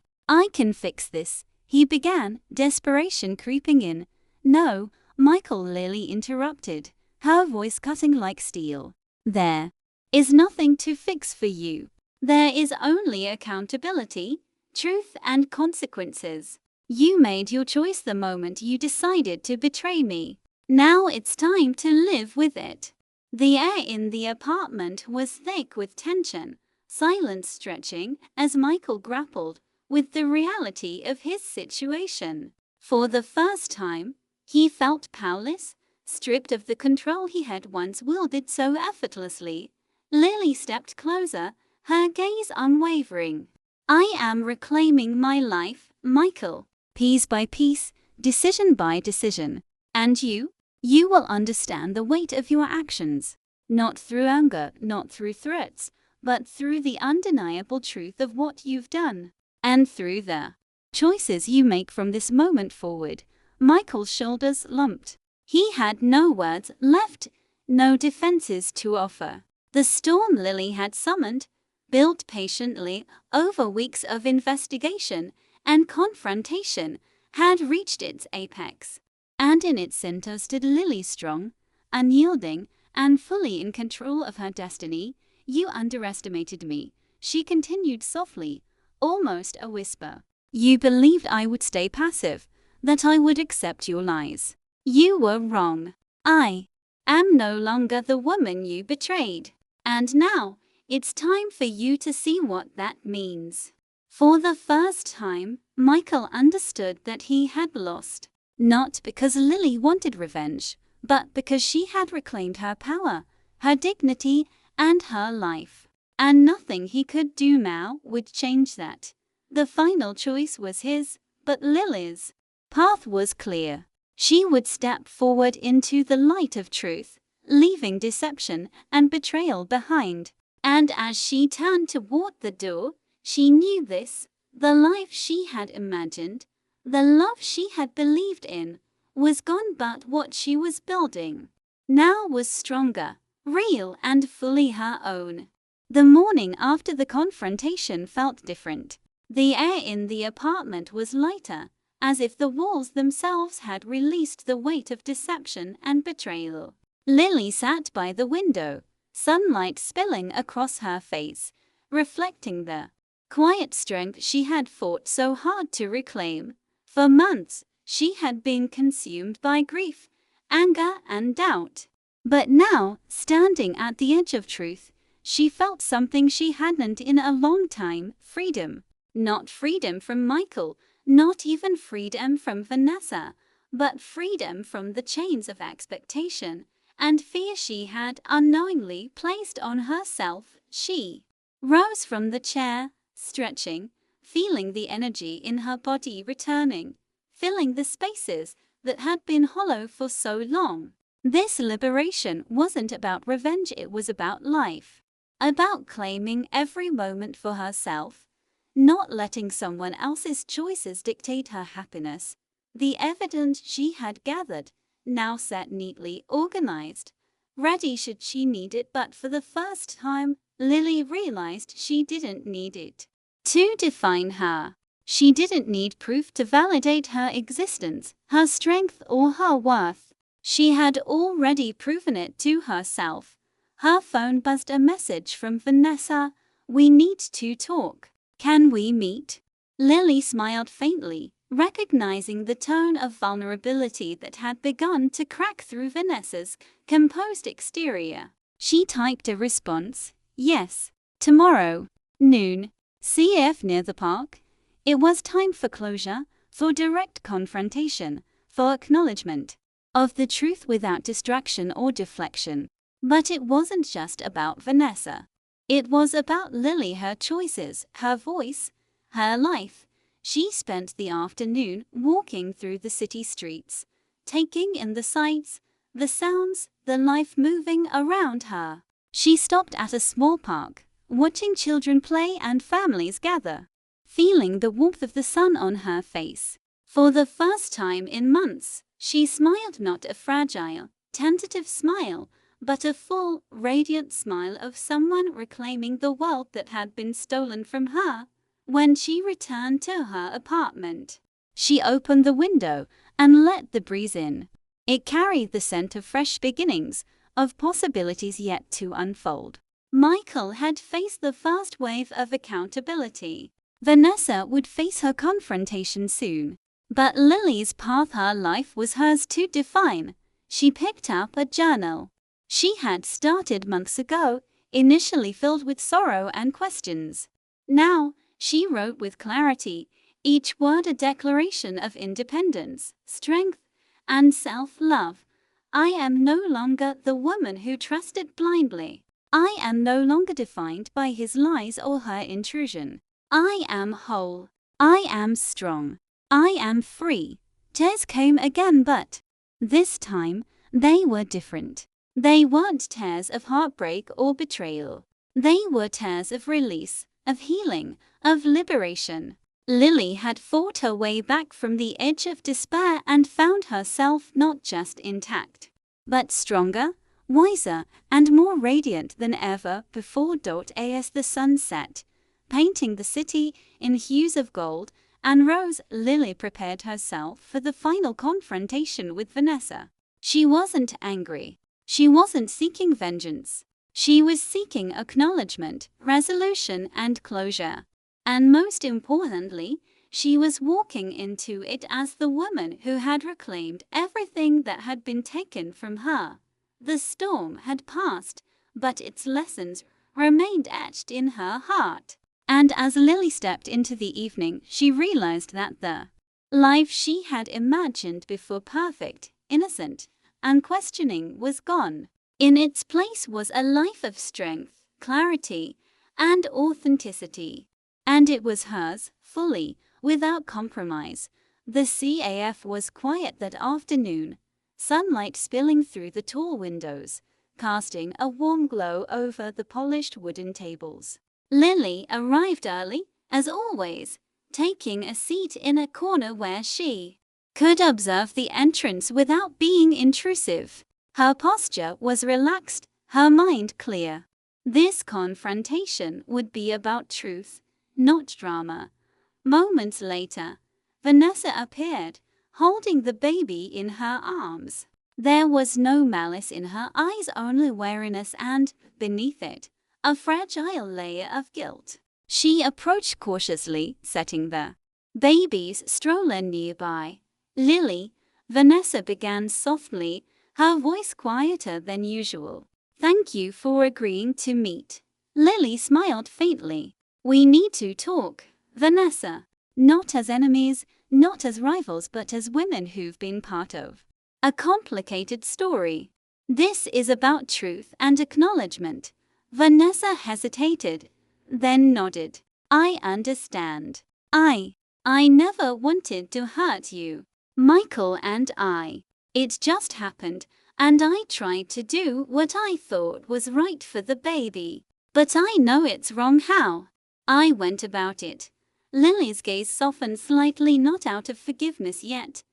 can fix this, he began, desperation creeping in. No, Michael, Lily interrupted, her voice cutting like steel. There is nothing to fix for you. There is only accountability, truth, and consequences. You made your choice the moment you decided to betray me. Now it's time to live with it. The air in the apartment was thick with tension, silence stretching as Michael grappled with the reality of his situation. For the first time, he felt powerless, stripped of the control he had once wielded so effortlessly. Lily stepped closer, her gaze unwavering. I am reclaiming my life, Michael, piece by piece, decision by decision. And you will understand the weight of your actions. Not through anger, not through threats, but through the undeniable truth of what you've done. And through the choices you make from this moment forward. Michael's shoulders lumped. He had no words left, no defenses to offer. The storm Lily had summoned, built patiently over weeks of investigation and confrontation, had reached its apex. And in its center stood Lily, strong, unyielding, and fully in control of her destiny. You underestimated me, she continued softly, almost a whisper. You believed I would stay passive, that I would accept your lies. You were wrong. I am no longer the woman you betrayed. And now, it's time for you to see what that means. For the first time, Michael understood that he had lost. Not because Lily wanted revenge, but because she had reclaimed her power, her dignity, and her life. And nothing he could do now would change that. The final choice was his, but Lily's path was clear. She would step forward into the light of truth, leaving deception and betrayal behind. And as she turned toward the door, she knew this: the life she had imagined, the love she had believed in, was gone, but what she was building now was stronger, real, and fully her own. The morning after the confrontation felt different. The air in the apartment was lighter, as if the walls themselves had released the weight of deception and betrayal. Lily sat by the window, sunlight spilling across her face, reflecting the quiet strength she had fought so hard to reclaim. For months, she had been consumed by grief, anger, and doubt. But now, standing at the edge of truth, she felt something she hadn't in a long time: freedom. Not freedom from Michael, not even freedom from Vanessa, but freedom from the chains of expectation and fear she had unknowingly placed on herself. She rose from the chair, stretching, feeling the energy in her body returning, filling the spaces that had been hollow for so long. This liberation wasn't about revenge, it was about life. About claiming every moment for herself, not letting someone else's choices dictate her happiness. The evidence she had gathered, now sat neatly organized, ready should she need it. But for the first time, Lily realized she didn't need it to define her. She didn't need proof to validate her existence, her strength, or her worth. She had already proven it to herself. Her phone buzzed, a message from Vanessa. We need to talk. Can we meet? Lily smiled faintly, recognizing the tone of vulnerability that had begun to crack through Vanessa's composed exterior. She typed a response: yes, tomorrow, noon, CF near the park. It was time for closure, for direct confrontation, for acknowledgement of the truth without distraction or deflection. But it wasn't just about Vanessa. It was about Lily, her choices, her voice, her life. She spent the afternoon walking through the city streets, taking in the sights, the sounds, the life moving around her. She stopped at a small park, watching children play and families gather, feeling the warmth of the sun on her face. For the first time in months, she smiled, not a fragile, tentative smile, but a full, radiant smile of someone reclaiming the world that had been stolen from her. When she returned to her apartment, she opened the window and let the breeze in. It carried the scent of fresh beginnings, of possibilities yet to unfold. Michael had faced the first wave of accountability. Vanessa would face her confrontation soon. But Lily's path, her life, was hers to define. She picked up a journal she had started months ago, initially filled with sorrow and questions. Now, she wrote with clarity, each word a declaration of independence, strength, and self-love. I am no longer the woman who trusted blindly. I am no longer defined by his lies or her intrusion. I am whole. I am strong. I am free. Tears came again, but this time, they were different. They weren't tears of heartbreak or betrayal. They were tears of release, of healing, of liberation. Lily had fought her way back from the edge of despair and found herself not just intact, but stronger, wiser, and more radiant than ever before. As the sun set, painting the city in hues of gold and rose, Lily prepared herself for the final confrontation with Vanessa. She wasn't angry. She wasn't seeking vengeance. She was seeking acknowledgement, resolution, and closure. And most importantly, she was walking into it as the woman who had reclaimed everything that had been taken from her. The storm had passed, but its lessons remained etched in her heart. And as Lily stepped into the evening, she realized that the life she had imagined before, perfect, innocent, and questioning, was gone. In its place was a life of strength, clarity, and authenticity. And it was hers, fully, without compromise. The CAF was quiet that afternoon, sunlight spilling through the tall windows, casting a warm glow over the polished wooden tables. Lily arrived early, as always, taking a seat in a corner where she could observe the entrance without being intrusive. Her posture was relaxed, her mind clear. This confrontation would be about truth, not drama. Moments later, Vanessa appeared, holding the baby in her arms. There was no malice in her eyes, only wariness, and, beneath it, a fragile layer of guilt. She approached cautiously, setting the baby's stroller nearby. Lily, Vanessa began softly, her voice quieter than usual. Thank you for agreeing to meet. Lily smiled faintly. We need to talk, Vanessa. Not as enemies, not as rivals, but as women who've been part of a complicated story. This is about truth and acknowledgement. Vanessa hesitated, then nodded. I understand. I never wanted to hurt you, Michael, and it just happened, and I tried to do what I thought was right for the baby. But I know it's wrong how I went about it. Lily's gaze softened slightly, not out of forgiveness yet,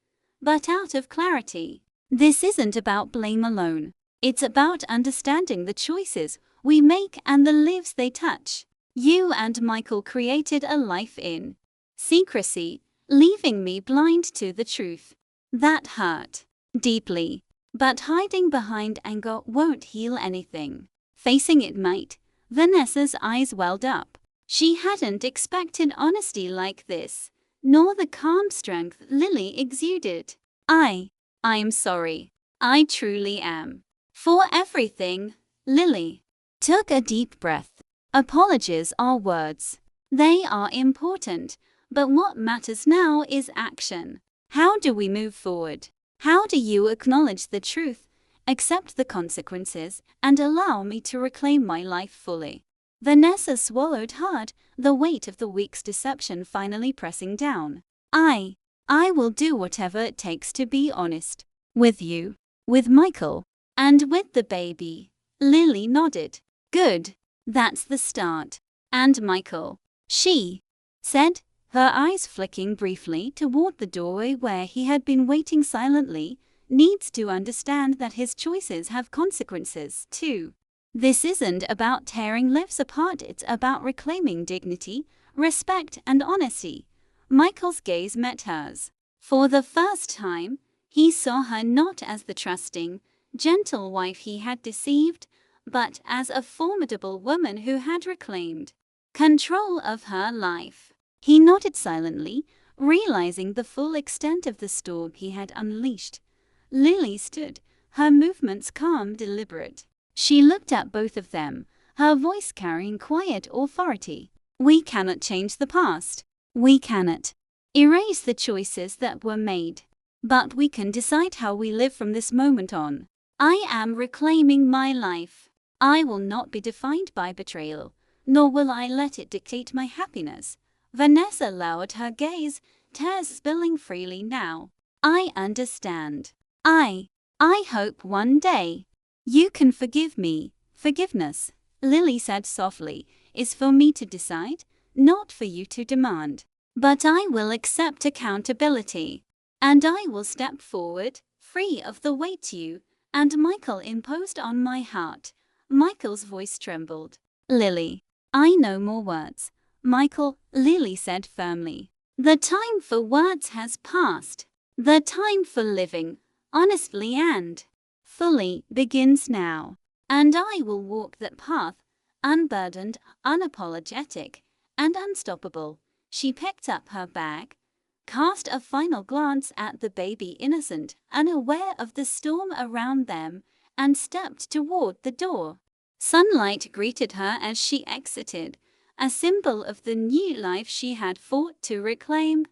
but out of clarity. This isn't about blame alone. It's about understanding the choices we make and the lives they touch. You and Michael created a life in secrecy, leaving me blind to the truth. That hurt deeply. But hiding behind anger won't heal anything. Facing it might. Vanessa's eyes welled up. She hadn't expected honesty like this, nor the calm strength Lily exuded. I'm sorry. I truly am. For everything. Lily took a deep breath. Apologies are words. They are important, but what matters now is action. How do we move forward? How do you acknowledge the truth, accept the consequences, and allow me to reclaim my life fully. Vanessa swallowed hard, the weight of the week's deception finally pressing down. I will do whatever it takes to be honest. With you, with Michael, and with the baby. Lily nodded. Good. That's the start. And Michael, she said, her eyes flicking briefly toward the doorway where he had been waiting silently, needs to understand that his choices have consequences, too. This isn't about tearing lives apart, it's about reclaiming dignity, respect, and honesty. Michael's gaze met hers. For the first time, he saw her not as the trusting, gentle wife he had deceived, but as a formidable woman who had reclaimed control of her life. He nodded silently, realizing the full extent of the storm he had unleashed. Lily stood, her movements calm, deliberate. She looked at both of them, her voice carrying quiet authority. We cannot change the past. We cannot erase the choices that were made. But we can decide how we live from this moment on. I am reclaiming my life. I will not be defined by betrayal, nor will I let it dictate my happiness. Vanessa lowered her gaze, tears spilling freely now. I understand. I hope one day you can forgive me. Forgiveness, Lily said softly, is for me to decide, not for you to demand. But I will accept accountability. And I will step forward, free of the weight you and Michael imposed on my heart. Michael's voice trembled. Lily, I know more words. Michael, Lily said firmly. The time for words has passed. The time for living, honestly and fully, begins now. And I will walk that path, unburdened, unapologetic, and unstoppable. She picked up her bag, cast a final glance at the baby, innocent, unaware of the storm around them, and stepped toward the door. Sunlight greeted her as she exited, a symbol of the new life she had fought to reclaim.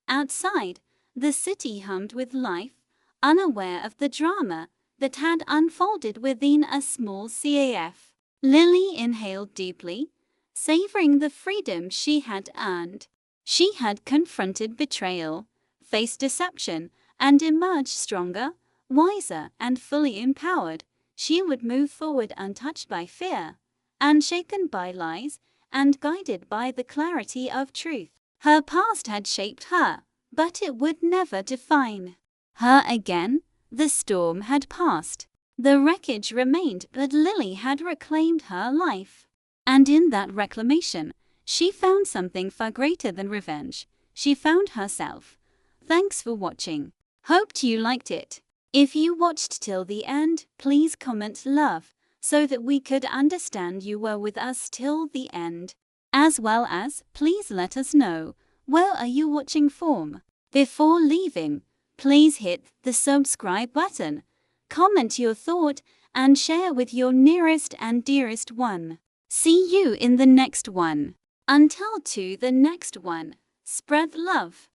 Outside, the city hummed with life, unaware of the drama that had unfolded within a small CAF. Lily inhaled deeply, savoring the freedom she had earned. She had confronted betrayal, faced deception, and emerged stronger, wiser, and fully empowered. She would move forward untouched by fear, unshaken by lies, and guided by the clarity of truth. Her past had shaped her, but it would never define her again. The storm had passed. The wreckage remained, but Lily had reclaimed her life. And in that reclamation, she found something far greater than revenge. She found herself. Thanks for watching. Hoped you liked it. If you watched till the end, please comment love, so that we could understand you were with us till the end. As well as, please let us know, where are you watching from? Before leaving, please hit the subscribe button, comment your thought, and share with your nearest and dearest one. See you in the next one. Until to the next one, spread love.